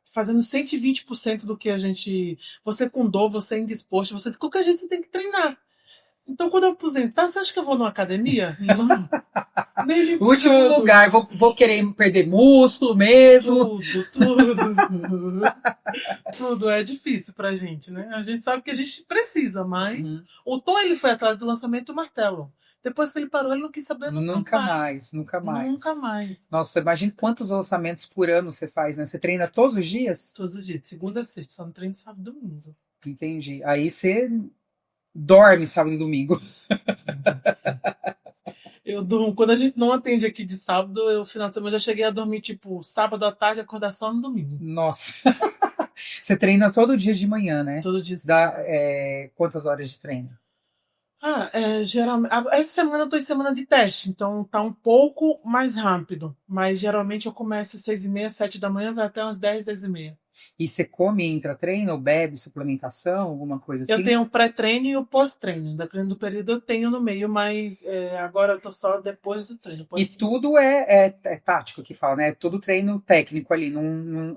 S3: fazendo 120% do que a gente... Você com dor, você indisposto, qualquer jeito você tem que treinar. Então, quando eu aposentar, você acha que eu vou numa academia? Não. Nem me
S2: Último
S3: pagando.
S2: lugar, vou querer perder músculo mesmo.
S3: Tudo. Tudo é difícil pra gente, né? A gente sabe que a gente precisa, mas...
S2: Uhum.
S3: O Tom, ele foi atrás do lançamento do martelo. Depois que ele parou, ele não quis saber
S2: Nunca mais.
S3: Nunca mais.
S2: Nossa, imagina quantos lançamentos por ano você faz, né? Você treina todos os dias?
S3: Todos os dias, de segunda a sexta, só não treino sábado e domingo.
S2: Entendi. Aí você dorme sábado e domingo.
S3: Eu durmo, quando a gente não atende aqui de sábado, eu final de semana já cheguei a dormir, tipo, sábado à tarde, acordar só no domingo.
S2: Nossa. Você treina todo dia de manhã, né?
S3: Todo dia.
S2: Dá quantas horas de treino?
S3: Geralmente. Essa semana eu tô em semana de teste, então tá um pouco mais rápido. Mas geralmente eu começo às 6h30, 7 da manhã, vai até umas 10, 10h30.
S2: E você come intra-treino, ou bebe suplementação, alguma coisa assim?
S3: Eu tenho o pré-treino e o pós-treino. Dependendo do período, eu tenho no meio, mas agora eu tô só depois do treino.
S2: E tudo é tático que fala, né? É tudo treino técnico ali.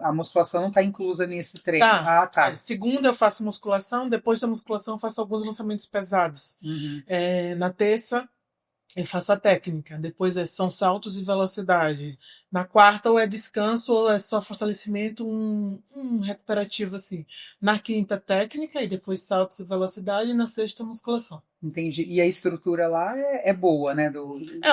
S2: A musculação não tá inclusa nesse treino.
S3: Tá.
S2: Ah, tá.
S3: Segunda eu faço musculação, depois da musculação eu faço alguns lançamentos pesados.
S2: Uhum.
S3: Na terça eu faço a técnica, depois são saltos e velocidade. Na quarta ou é descanso ou é só fortalecimento, um recuperativo assim. Na quinta, técnica e depois saltos e velocidade. E na sexta, musculação.
S2: Entendi. E a estrutura lá é boa, né?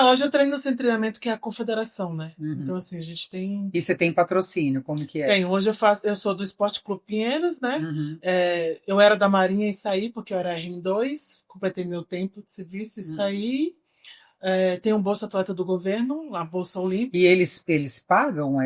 S3: Hoje eu treino no centro de treinamento que é a confederação, né?
S2: Uhum.
S3: Então assim, a gente tem...
S2: E você tem patrocínio, como que é?
S3: Tem, hoje eu sou do Esporte Clube Pinheiros, né?
S2: Uhum.
S3: Eu era da Marinha e saí, porque eu era RM2, completei meu tempo de serviço e saí. Tem um Bolsa Atleta do governo, a Bolsa Olímpica.
S2: E eles pagam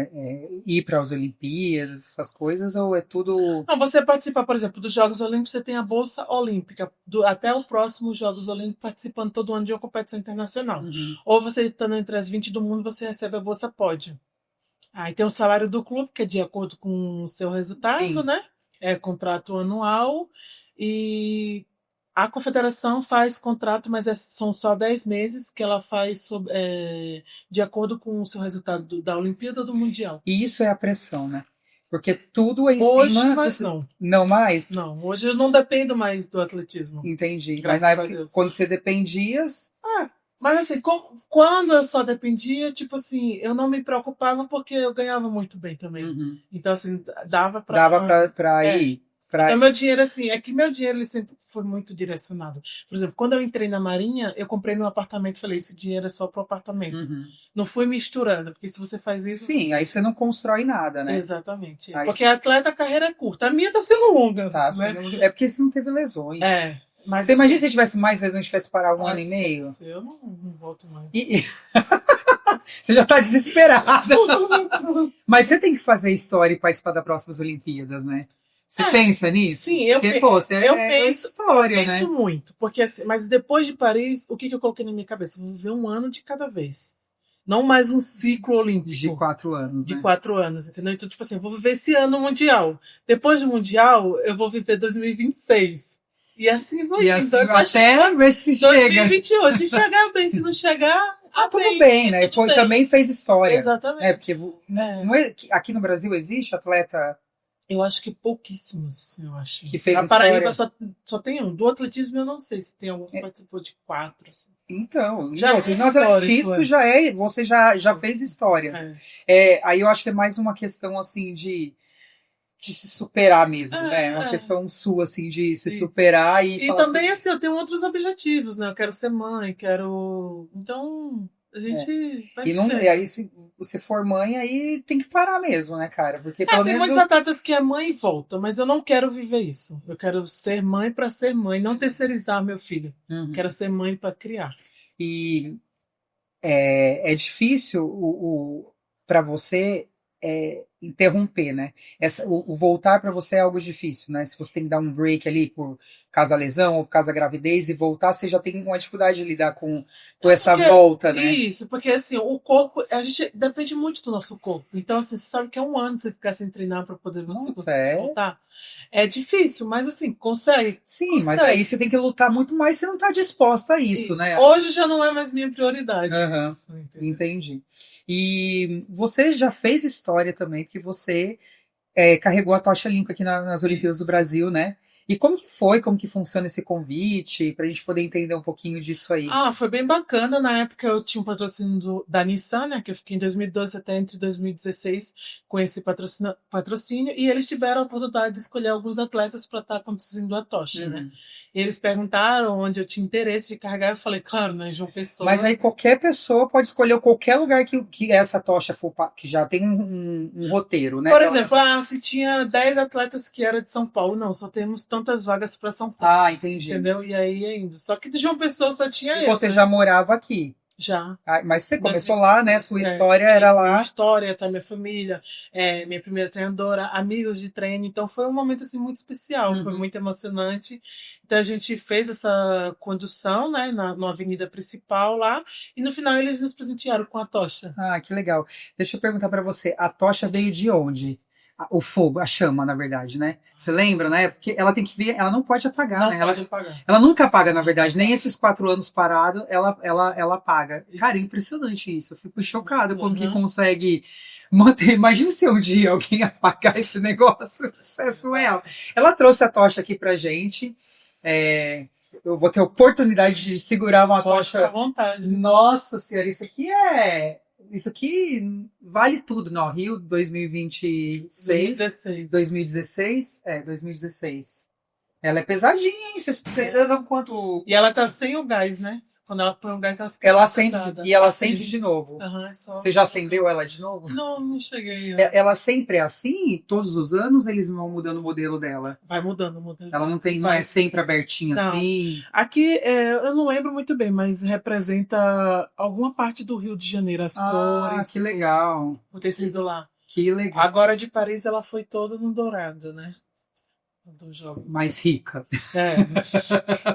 S2: ir para as Olimpíadas, essas coisas, ou é tudo...
S3: Não, você participa, por exemplo, dos Jogos Olímpicos, você tem a Bolsa Olímpica, até o próximo Jogos Olímpicos, participando todo ano de uma competição internacional.
S2: Uhum.
S3: Ou você estando entre as 20 do mundo, você recebe a Bolsa Pódio. Aí tem o salário do clube, que é de acordo com o seu resultado,
S2: Sim.
S3: né? É contrato anual. E a confederação faz contrato, mas são só 10 meses que ela faz de acordo com o seu resultado da Olimpíada ou do Mundial.
S2: E isso é a pressão, né? Porque tudo é em
S3: Hoje,
S2: cima...
S3: mas não.
S2: Não mais?
S3: Não, hoje eu não dependo mais do atletismo.
S2: Entendi.
S3: Graças
S2: Mas na
S3: a
S2: época,
S3: Deus.
S2: quando você dependia...
S3: Mas assim, quando eu só dependia, tipo assim, eu não me preocupava porque eu ganhava muito bem também.
S2: Uhum.
S3: Então, assim, dava pra
S2: ir.
S3: Então, meu dinheiro, assim, é que meu dinheiro ele sempre foi muito direcionado. Por exemplo, quando eu entrei na Marinha, eu comprei meu apartamento e falei, esse dinheiro é só pro apartamento.
S2: Uhum.
S3: Não fui misturando, porque se você faz isso...
S2: Sim, aí você não constrói nada, né?
S3: Exatamente.
S2: Aí
S3: porque atleta, a carreira é curta. A minha tá sendo longa.
S2: Tá,
S3: né?
S2: é porque você não teve lesões.
S3: Mas,
S2: Você imagina
S3: assim,
S2: se tivesse mais vezes, não tivesse parar um ano e meio?
S3: esquece, eu não volto mais.
S2: Você já tá desesperada. Mas você tem que fazer história e participar das próximas Olimpíadas, né? Você pensa nisso?
S3: Sim, eu,
S2: Porque, pô, você
S3: eu
S2: é
S3: penso,
S2: história,
S3: eu penso
S2: né?
S3: muito. Porque, assim, mas depois de Paris, o que eu coloquei na minha cabeça? Vou viver um ano de cada vez. Não mais um ciclo olímpico.
S2: De 4 anos,
S3: De
S2: né?
S3: 4 anos, entendeu? Então, tipo assim, eu vou viver esse ano mundial. Depois do mundial, eu vou viver 2026. E assim vai
S2: E
S3: indo.
S2: assim,
S3: Então,
S2: até ver se chega.
S3: 2028. Se chegar bem, se não chegar,
S2: Tudo bem, né?
S3: tudo bem.
S2: Também fez história.
S3: Exatamente.
S2: Porque não é, aqui no Brasil existe atleta
S3: Eu acho que pouquíssimos, eu acho.
S2: que fez
S3: Na Paraíba
S2: história?
S3: só tem um. Do atletismo eu não sei se tem algum que participou de 4, assim.
S2: Então,
S3: Já
S2: tem
S3: é histórico,
S2: físico você já fez história. Aí eu acho que é mais uma questão assim de se superar mesmo, né? Uma questão sua, assim, de se superar e
S3: E
S2: falar
S3: também,
S2: assim,
S3: assim, eu tenho outros objetivos, né? Eu quero ser mãe, quero... Então, a gente vai
S2: e
S3: viver.
S2: aí se você for mãe, aí tem que parar mesmo, né, cara? Porque pelo
S3: Tem
S2: menos
S3: muitos atletas que é mãe e volta, mas eu não quero viver isso. Eu quero ser mãe para ser mãe, não terceirizar meu filho.
S2: Uhum.
S3: Quero ser mãe para criar.
S2: E é difícil para você interromper, né? O voltar para você é algo difícil, né? Se você tem que dar um break ali por causa da lesão ou por causa da gravidez e voltar, você já tem uma dificuldade de lidar com essa volta, né?
S3: Isso, porque assim, o corpo, a gente depende muito do nosso corpo. Então, assim, você sabe que é um ano você ficar sem treinar para poder você conseguir voltar. É difícil, mas assim, consegue.
S2: Sim, mas aí você tem que lutar muito mais, você não está disposta a isso, né?
S3: Hoje já não é mais minha prioridade. Isso,
S2: entendi. E você já fez história também, porque você carregou a tocha limpa aqui nas Olimpíadas do Brasil, né? E como que foi? Como que funciona esse convite? Pra gente poder entender um pouquinho disso aí.
S3: Foi bem bacana. Na época eu tinha um patrocínio da Nissan, né? Que eu fiquei em 2012 até entre 2016 com esse patrocínio. E eles tiveram a oportunidade de escolher alguns atletas para estar conduzindo a tocha, né? E eles perguntaram onde eu tinha interesse de carregar. Eu falei, claro, né? João Pessoa.
S2: Mas aí qualquer pessoa pode escolher qualquer lugar que essa tocha for, que já tem um roteiro, né?
S3: Por exemplo, se tinha 10 atletas que era de São Paulo, não, só temos tantas vagas para São Paulo.
S2: Entendi.
S3: Entendeu? E aí ainda. Só que de João Pessoa só tinha
S2: esse. Você já morava aqui?
S3: Já.
S2: Mas você começou lá, né? Sua história era lá.
S3: Minha história, tá? Minha família, minha primeira treinadora, amigos de treino. Então foi um momento assim muito especial, foi muito emocionante. Então a gente fez essa condução, né, na avenida principal lá, e no final eles nos presentearam com a tocha.
S2: Que legal. Deixa eu perguntar para você, a tocha veio de onde? O fogo, a chama, na verdade, né? Você lembra, né? Porque ela tem que ver, ela não pode apagar, né? Ela nunca apaga, na verdade, nem esses 4 anos parado, ela apaga. Cara, é impressionante isso. Eu fico chocada como que consegue manter. Imagina se um dia alguém apagar esse negócio. Isso é surreal. Ela trouxe a tocha aqui pra gente. Eu vou ter oportunidade de segurar uma tocha.
S3: Ficar à vontade.
S2: Nossa senhora, isso aqui vale tudo, não? Rio 2026. 2016. 2016. Ela é pesadinha, hein? Vocês andam quanto.
S3: E ela tá sem o gás, né? Quando ela põe o gás, ela fica.
S2: Ela acende. E ela acende de novo. Você já acendeu ela de novo?
S3: Não cheguei.
S2: Ela sempre é assim? Todos os anos eles vão mudando o modelo dela?
S3: Vai mudando o modelo.
S2: Ela não é sempre abertinha assim?
S3: Aqui, eu não lembro muito bem, mas representa alguma parte do Rio de Janeiro, as cores.
S2: Que legal.
S3: O tecido lá.
S2: Que legal.
S3: Agora de Paris ela foi toda no dourado, né?
S2: Mais rica.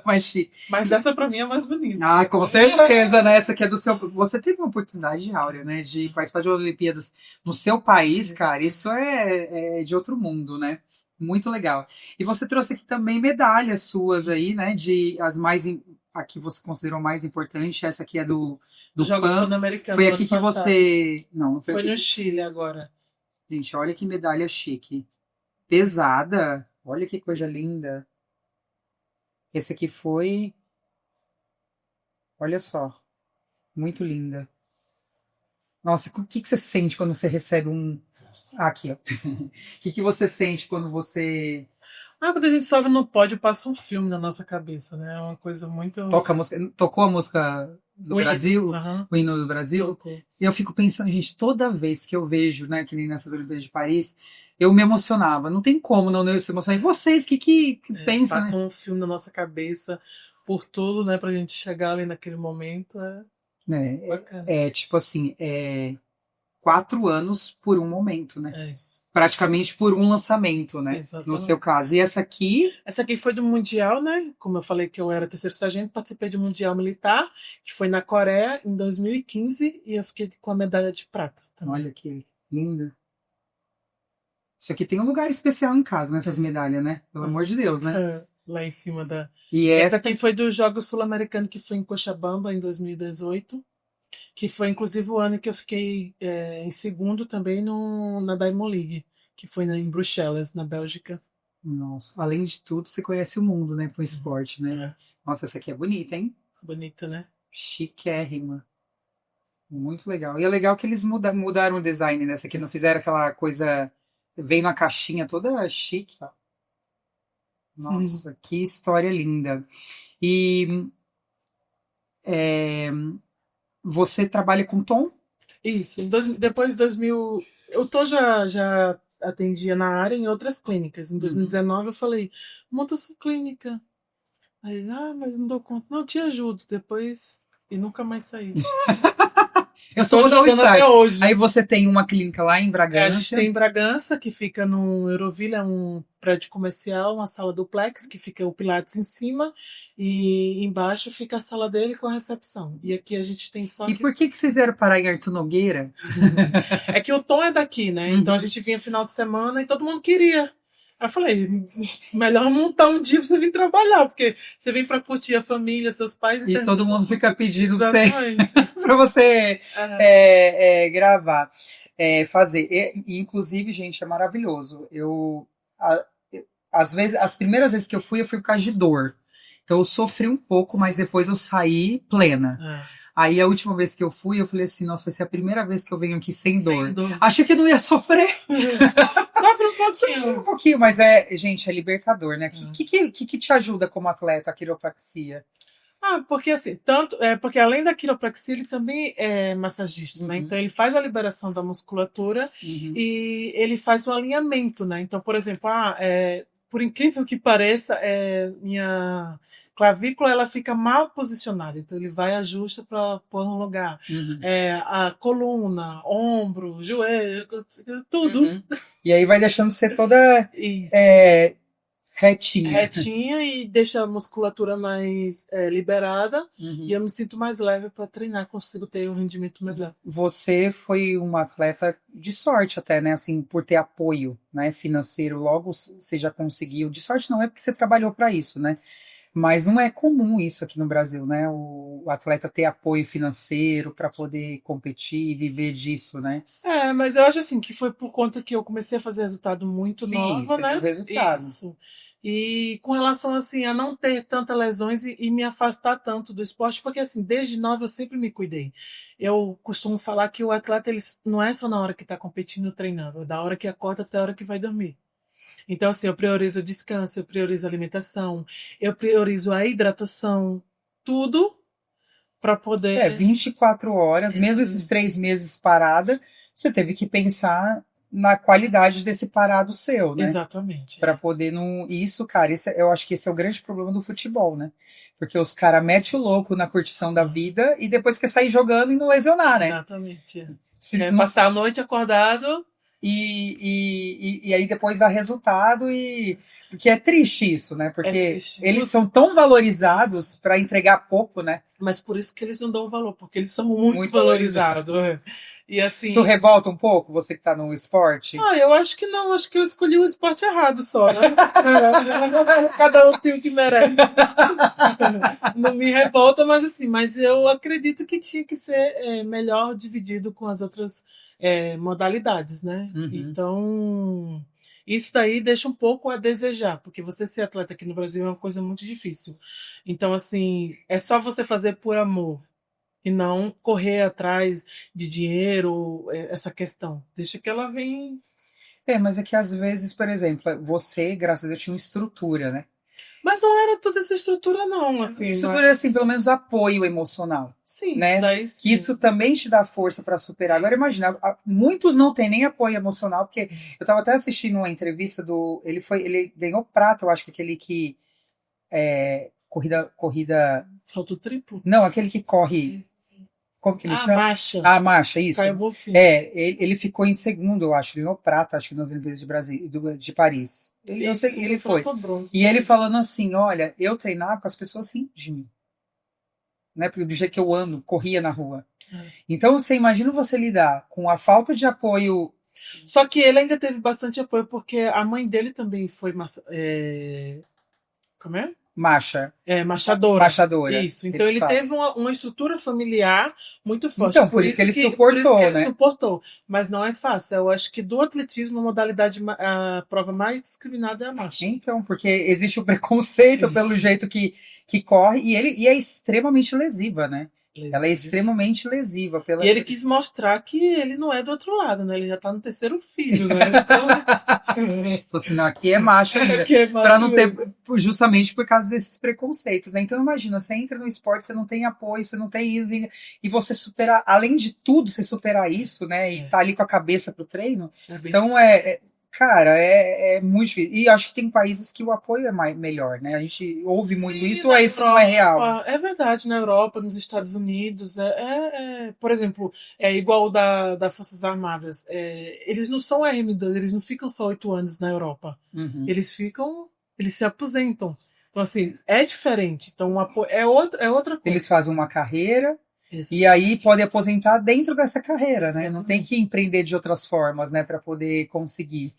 S3: Mais chique. Mas essa pra mim é mais bonita.
S2: Com certeza, né? Essa aqui é do seu. Você teve uma oportunidade, Áurea, né? De participar de Olimpíadas no seu país, cara. Isso é de outro mundo, né? Muito legal. E você trouxe aqui também medalhas suas aí, né? De as mais. A que você considerou mais importante. Essa aqui é do
S3: Jogos
S2: PAN.
S3: Pan-Americanos.
S2: Foi aqui que você. Não foi
S3: aqui.
S2: No
S3: Chile agora.
S2: Gente, olha que medalha chique. Pesada. Olha que coisa linda. Esse aqui foi... Olha só. Muito linda. Nossa, o que você sente quando você recebe um... Aqui, ó. O que você sente quando você...
S3: Quando a gente sobe no pódio, passa um filme na nossa cabeça, né? É uma coisa muito...
S2: Tocou a música do Brasil? O hino do Brasil?
S3: Tocou.
S2: E eu fico pensando, gente, toda vez que eu vejo, né, que nem nessas Olimpíadas de Paris... eu me emocionava. Não tem como não se emocionar. E vocês, que pensam,
S3: Passa
S2: né?
S3: um filme na nossa cabeça por tudo, né? Pra gente chegar ali naquele momento. É
S2: Né?
S3: bacana.
S2: Tipo assim, 4 anos por um momento, né?
S3: É isso.
S2: Praticamente por um lançamento, né?
S3: Exatamente.
S2: No seu caso. E essa aqui,
S3: Essa aqui foi do Mundial, né? Como eu falei que eu era terceiro sargento, participei do Mundial Militar, que foi na Coreia em 2015, e eu fiquei com a medalha de prata também.
S2: olha que linda. Isso aqui tem um lugar especial em casa, nessas medalhas, né? Pelo amor de Deus, né?
S3: É, lá em cima da.
S2: E
S3: Essa
S2: essa
S3: aqui foi dos Jogos Sul-Americanos que foi em Cochabamba em 2018, que foi inclusive o ano que eu fiquei em segundo também na Diamond League, que foi em Bruxelas, na Bélgica.
S2: Nossa, além de tudo, você conhece o mundo, né, com esporte, né?
S3: É,
S2: Nossa, essa aqui é bonita, hein?
S3: bonita, né?
S2: Chiquérrima. Muito legal. E é legal que eles mudaram o design dessa aqui, não fizeram aquela coisa. Veio na caixinha toda chique, ó. Nossa, que história linda. E você trabalha com tom?
S3: Isso. Depois de 2000, já atendia na área em outras clínicas. Em 2019 eu falei, monta sua clínica. Aí, ele, mas não dou conta. Não, te ajudo. Depois, e nunca mais saí.
S2: Eu sou
S3: Tô
S2: o
S3: ajudando até
S2: start.
S3: hoje.
S2: Aí você tem uma clínica lá em
S3: A
S2: Bragança.
S3: gente tem em Bragança, que fica no Euroville, é um prédio comercial, uma sala duplex, que fica o Pilates em cima, e embaixo fica a sala dele com a recepção. E aqui a gente tem só.
S2: E por que vocês vieram parar em Arthur Nogueira?
S3: É que o Tom é daqui, né? Então a gente vinha final de semana e todo mundo queria. Aí eu falei, melhor montar um dia pra você vir trabalhar, porque você vem pra curtir a família, seus pais.
S2: E todo mundo fica pedindo pra você,
S3: Exatamente.
S2: pra você gravar, fazer. E, inclusive, gente, é maravilhoso. Às vezes, as primeiras vezes que eu fui por causa de dor. Então eu sofri um pouco, mas depois eu saí plena. Aí a última vez que eu fui, eu falei assim, nossa, vai ser a primeira vez que eu venho aqui sem dor. Achei que não ia sofrer.
S3: Sofre um
S2: Sofri
S3: pouquinho.
S2: um pouquinho, mas gente, é libertador, né? O que te ajuda como atleta a quiropraxia?
S3: Porque assim, porque além da quiropraxia, ele também é massagista, né? Então ele faz a liberação da musculatura e ele faz o alinhamento, né? Então, por exemplo, por incrível que pareça, minha clavícula ela fica mal posicionada, então ele vai e ajusta para pôr no lugar. A coluna, ombro, joelho, tudo.
S2: E aí vai deixando ser toda
S3: Isso.
S2: Retinha
S3: e deixa a musculatura mais liberada e eu me sinto mais leve para treinar, consigo ter um rendimento melhor.
S2: Você foi uma atleta de sorte até, né? Assim, por ter apoio, né, financeiro, logo você já conseguiu. De sorte não é porque você trabalhou para isso, né? Mas não é comum isso aqui no Brasil, né? O atleta ter apoio financeiro para poder competir e viver disso, né?
S3: Mas eu acho assim que foi por conta que eu comecei a fazer resultado muito nova, né?
S2: Resultado.
S3: Isso. E com relação assim a não ter tantas lesões e me afastar tanto do esporte, porque assim, desde nova eu sempre me cuidei. Eu costumo falar que o atleta ele não é só na hora que está competindo, treinando, é da hora que acorda até a hora que vai dormir. Então, assim, eu priorizo o descanso, eu priorizo a alimentação, eu priorizo a hidratação, tudo para poder.
S2: 24 horas, mesmo esses 3 meses parada, você teve que pensar na qualidade desse parado seu, né?
S3: Exatamente.
S2: Para poder não. Isso, cara, eu acho que esse é o grande problema do futebol, né? Porque os caras metem o louco na curtição da vida e depois quer sair jogando e não lesionar, né?
S3: Exatamente. Quer passar a noite acordado.
S2: E aí depois dá resultado porque é triste isso, né? Porque eles são tão valorizados para entregar pouco, né?
S3: Mas por isso que eles não dão valor, porque eles são muito valorizados. E assim,
S2: isso revolta um pouco, você que tá no esporte?
S3: Eu acho que não, acho que eu escolhi o esporte errado só, né? Cada um tem o que merece. Não me revolta, mas eu acredito que tinha que ser melhor dividido com as outras modalidades, né? Então, isso daí deixa um pouco a desejar, porque você ser atleta aqui no Brasil é uma coisa muito difícil. Então, assim, é só você fazer por amor e não correr atrás de dinheiro, essa questão. Deixa que ela vem.
S2: Mas é que às vezes, por exemplo, você, graças a Deus, tinha uma estrutura, né?
S3: Mas não era toda essa estrutura, não, assim.
S2: Isso
S3: não
S2: foi, assim, pelo menos apoio emocional,
S3: Sim,
S2: né?
S3: daí
S2: Que isso também te dá força para superar. Agora, imagina, muitos não têm nem apoio emocional, porque eu estava até assistindo uma entrevista ele ganhou prata, eu acho que aquele que corrida,
S3: salto triplo.
S2: não, aquele que corre, como que ele chama?
S3: Marcha.
S2: Ah, marcha, isso.
S3: Caio Bonfim.
S2: Ele ficou em segundo, eu acho, ganhou prata, acho que nas Olimpíadas de Paris. Eu sei que ele foi. E ele falando assim, olha, eu treinava com as pessoas rindo de mim. Né? Porque do jeito que eu ando, corria na rua. Então, você imagina você lidar com a falta de apoio.
S3: Só que ele ainda teve bastante apoio, porque a mãe dele também foi como é? Machadora. Isso. Então ele teve uma estrutura familiar muito forte.
S2: Então, por isso que ele suportou, né?
S3: Ele suportou. Mas não é fácil. Eu acho que do atletismo, a modalidade, a prova mais discriminada é a marcha.
S2: Então, porque existe o preconceito pelo jeito que corre, e é extremamente lesiva, né? Ela é extremamente lesiva.
S3: E ele quis mostrar que ele não é do outro lado, né? Ele já tá no terceiro filho, né? Então...
S2: assim, não, aqui é macho ainda. Para não ter, justamente por causa desses preconceitos, né? Então imagina, você entra no esporte, você não tem apoio, você não tem... E você superar, além de tudo, você superar isso, né? E tá ali com a cabeça pro treino. Então cara, é muito difícil. E acho que tem países que o apoio é melhor, né? A gente ouve muito isso, ou isso não é real?
S3: É verdade, na Europa, nos Estados Unidos, por exemplo, é igual das Forças Armadas. Eles não são RM2, eles não ficam só 8 anos na Europa.
S2: Uhum.
S3: Eles se aposentam. Então, assim, é diferente. Então, é outra coisa.
S2: Eles fazem uma carreira... E aí pode aposentar dentro dessa carreira, né? Não tem que empreender de outras formas, né? Para poder conseguir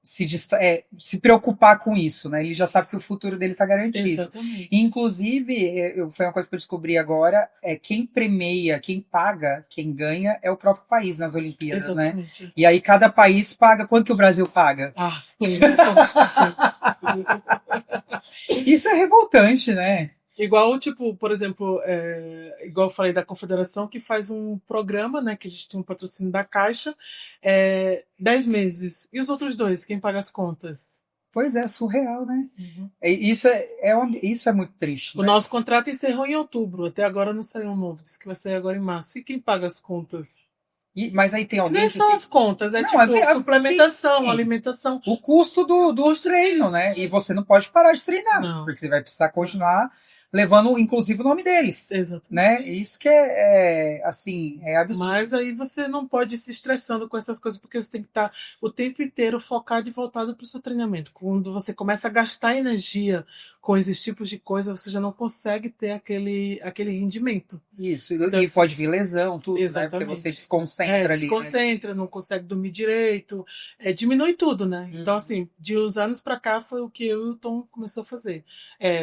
S2: se preocupar com isso, né? Ele já sabe que o futuro dele está garantido.
S3: Exatamente.
S2: Inclusive, foi uma coisa que eu descobri agora, quem premia, quem paga, quem ganha é o próprio país nas Olimpíadas,
S3: exatamente,
S2: né? E aí cada país paga, quanto que o Brasil paga? Isso é revoltante, né?
S3: Igual, tipo, por exemplo, igual eu falei da Confederação, que faz um programa, né, que a gente tem um patrocínio da Caixa, 10 meses. E os outros 2, quem paga as contas?
S2: Pois é, surreal, né?
S3: Uhum.
S2: Isso é muito triste.
S3: O nosso contrato encerrou em outubro, até agora não saiu um novo, disse que vai sair agora em março. E quem paga as contas?
S2: Mas aí tem alguém.
S3: Nem são as contas, suplementação, sim. Alimentação.
S2: O custo do treino, né? E você não pode parar de treinar, porque você vai precisar continuar levando, inclusive, o nome deles.
S3: Exatamente.
S2: Né? Isso que é absurdo.
S3: Mas aí você não pode ir se estressando com essas coisas, porque você tem que estar o tempo inteiro focado e voltado para o seu treinamento. Quando você começa a gastar energia com esses tipos de coisa, você já não consegue ter aquele rendimento.
S2: Isso, então, e pode vir lesão, tudo,
S3: exatamente.
S2: Né? Porque você desconcentra ali.
S3: Desconcentra, né? Não consegue dormir direito, diminui tudo, né? Então, assim, de uns anos para cá foi o que eu e o Tom começou a fazer.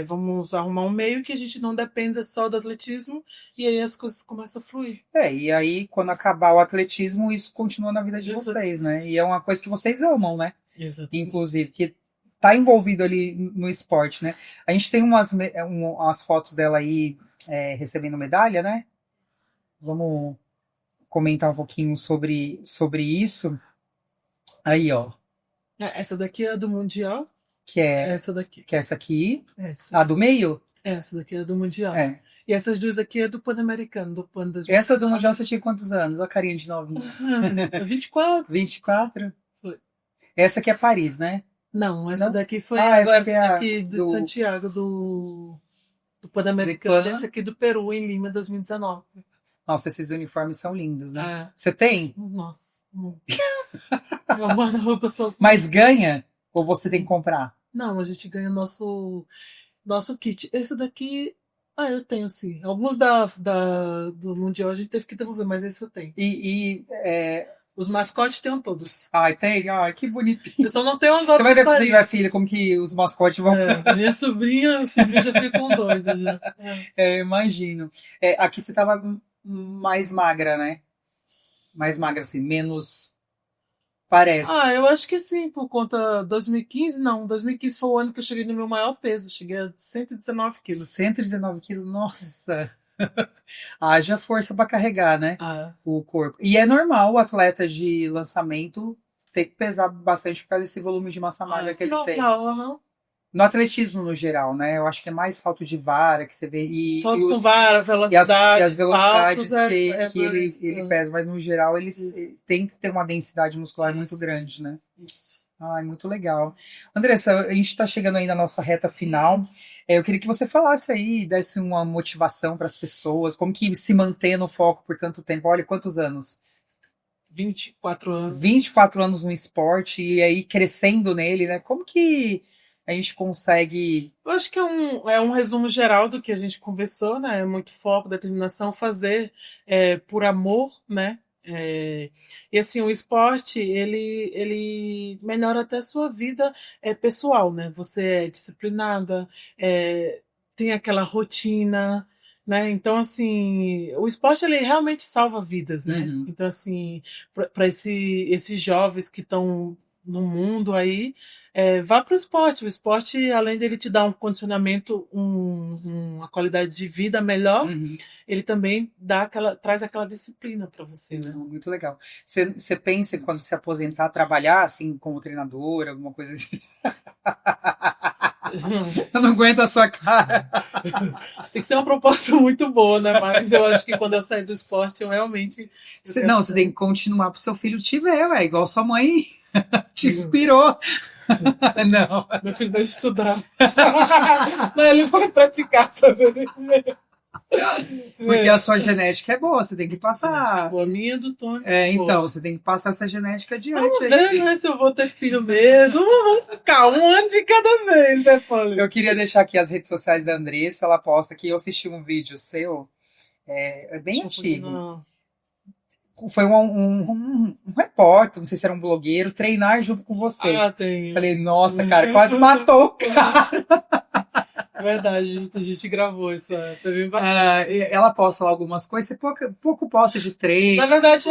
S3: Vamos arrumar um meio que a gente não dependa só do atletismo, e aí as coisas começam a fluir.
S2: E aí, quando acabar o atletismo, isso continua na vida de vocês, né? E é uma coisa que vocês amam, né?
S3: Exatamente.
S2: Inclusive, que tá envolvido ali no esporte, né? A gente tem umas fotos dela aí recebendo medalha, né? Vamos comentar um pouquinho sobre isso. Aí, ó.
S3: Essa daqui é a do Mundial.
S2: Que é
S3: essa daqui.
S2: Que é essa aqui.
S3: Essa.
S2: A do meio?
S3: Essa daqui é do Mundial. E essas duas aqui é do Pan-Americano, do Pan 2019.
S2: Essa do Mundial você tinha quantos anos? Olha a carinha de novinha.
S3: 24.
S2: 24?
S3: Foi.
S2: Essa aqui é Paris, né?
S3: Não, essa daqui foi agora essa daqui
S2: do
S3: Santiago, do Pan-Americano. Essa aqui do Peru, em Lima, 2019.
S2: Nossa, esses uniformes são lindos, né? Você tem?
S3: Nossa, muito. Roupa só...
S2: Mas ganha? Ou você tem que comprar?
S3: Não, a gente ganha nosso kit. Esse daqui... eu tenho sim. Alguns do Mundial a gente teve que devolver, mas esse eu tenho. Os mascotes tenho todos.
S2: Tem? Que bonitinho.
S3: Eu só não tenho agora.
S2: Você vai ver com a filha como que os mascotes vão...
S3: minha sobrinha já ficam doidas.
S2: Imagino. Aqui você tava mais magra, né? Mais magra, assim, menos... Parece.
S3: Eu acho que sim, por conta 2015, não. 2015 foi o ano que eu cheguei no meu maior peso. Cheguei a 119 quilos.
S2: 119 quilos? Nossa! Haja força para carregar, né? O corpo. E é normal o atleta de lançamento ter que pesar bastante por causa desse volume de massa magra que ele tem.
S3: Normal,
S2: no atletismo no geral, né? Eu acho que é mais salto de vara que você vê.
S3: Salto com vara, velocidade,
S2: e as velocidades
S3: saltos
S2: que ele pesa, mas no geral eles têm que ter uma densidade muscular muito grande, né?
S3: Isso.
S2: Ai, muito legal. Andressa, a gente está chegando aí na nossa reta final. Eu queria que você falasse aí, desse uma motivação para as pessoas, como que se manter no foco por tanto tempo. Olha, quantos anos?
S3: 24 anos.
S2: 24 anos no esporte e aí crescendo nele, né? Como que a gente consegue...
S3: Eu acho que é um resumo geral do que a gente conversou, né? É muito foco, determinação, fazer por amor, né? E assim, o esporte, ele melhora até a sua vida pessoal, né? Você é disciplinada, tem aquela rotina, né? Então, assim, o esporte, ele realmente salva vidas, né?
S2: Uhum.
S3: Então, assim, para esses jovens que estão no mundo aí, vá para o esporte. O esporte, além dele te dar um condicionamento, uma qualidade de vida melhor, ele também traz aquela disciplina para você, né?
S2: Muito legal. Você pensa em quando se aposentar, trabalhar assim como treinador, alguma coisa assim? Eu não aguento a sua cara.
S3: Tem que ser uma proposta muito boa, né? Mas eu acho que quando eu sair do esporte, eu realmente...
S2: Você tem que continuar pro seu filho te ver, ué, igual sua mãe te inspirou. Não.
S3: Meu filho vai estudar. Não, ele vai praticar também.
S2: Porque a sua genética é boa, você tem que passar.
S3: A minha é do Tony.
S2: Então, você tem que passar essa genética adiante.
S3: Vamos ver, né, se eu vou ter filho mesmo. Vamos ficar um ano de cada vez, né, Paulo?
S2: Eu queria deixar aqui as redes sociais da Andressa, ela posta aqui, eu assisti um vídeo seu, é bem antigo. Foi um repórter, não sei se era um blogueiro, treinar junto com você.
S3: Tem.
S2: Falei, nossa, cara, quase matou o cara.
S3: Verdade, a gente gravou isso, foi bem bacana.
S2: Ela posta lá algumas coisas, você pouco posta de treino.
S3: Na verdade,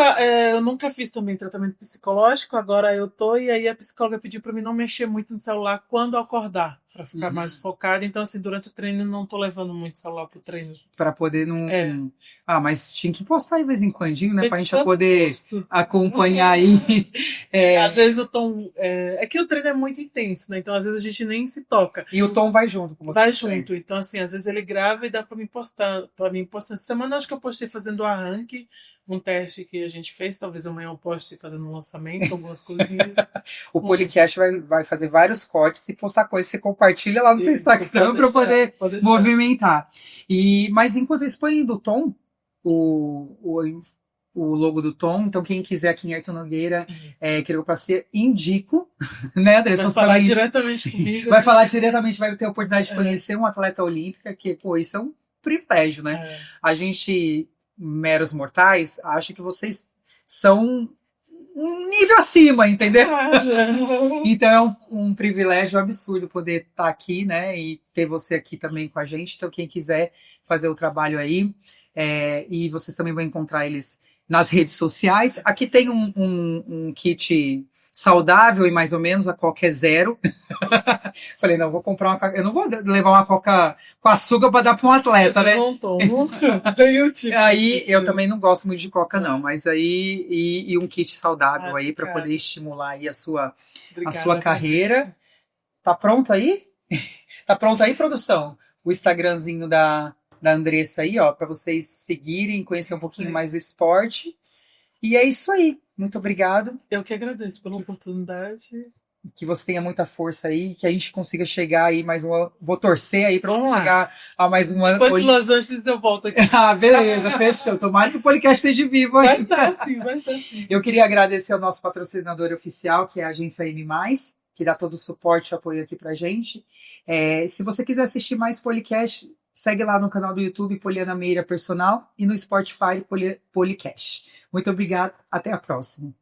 S3: eu nunca fiz também tratamento psicológico, agora eu tô, e aí a psicóloga pediu pra mim não mexer muito no celular quando eu acordar, pra ficar mais focada. Então, assim, durante o treino, não tô levando muito celular pro treino.
S2: Pra poder não... mas tinha que postar de vez em quando, né? Pra gente poder acompanhar aí.
S3: Às vezes o Tom... É que o treino é muito intenso, né? Então, às vezes a gente nem se toca.
S2: E o Tom vai junto com você.
S3: Vai junto. Então, assim, às vezes ele grava e dá pra mim postar. Essa semana, acho que eu postei fazendo o arranque, um teste que a gente fez. Talvez amanhã eu poste fazendo um lançamento, algumas coisinhas.
S2: O Policast vai fazer vários cortes e postar coisas. Você compartilha lá no seu Instagram para poder movimentar. Mas enquanto isso, põe do Tom o logo do Tom. Então, quem quiser aqui em Ayrton Nogueira, quiropraxia, indico. Né, Andressa?
S3: Vai falar diretamente comigo.
S2: Vai falar diretamente, vai ter a oportunidade de conhecer uma atleta olímpica, que, pô, isso é um privilégio, né? A gente, meros mortais, acha que vocês são um nível acima, entendeu? Então é um privilégio absurdo poder estar aqui, né? E ter você aqui também com a gente. Então, quem quiser fazer o trabalho aí, e vocês também vão encontrar eles nas redes sociais. Aqui tem um kit saudável e mais ou menos, a Coca é 0. Falei, não, vou comprar uma Coca. Eu não vou levar uma Coca com açúcar para dar para um atleta, né?
S3: Eu não tomo.
S2: Aí eu também não gosto muito de Coca, não. Mas aí, e um kit saudável aí para poder estimular aí a sua carreira. Tá pronto aí? Tá pronto aí, produção? O Instagramzinho da Andressa aí, ó, para vocês seguirem, conhecer um pouquinho mais do esporte. E é isso aí. Muito obrigado.
S3: Eu que agradeço pela oportunidade.
S2: Que você tenha muita força aí, que a gente consiga chegar aí mais uma... Vou torcer aí para chegar a mais uma...
S3: Depois de Los Angeles eu volto aqui.
S2: Beleza, fechou. Tomara que o podcast esteja vivo aí.
S3: Vai estar sim.
S2: Eu queria agradecer ao nosso patrocinador oficial, que é a agência M+, que dá todo o suporte e apoio aqui pra gente. Se você quiser assistir mais podcast, segue lá no canal do YouTube, Poliana Meira Personal, e no Spotify, Policast. Muito obrigado, até a próxima.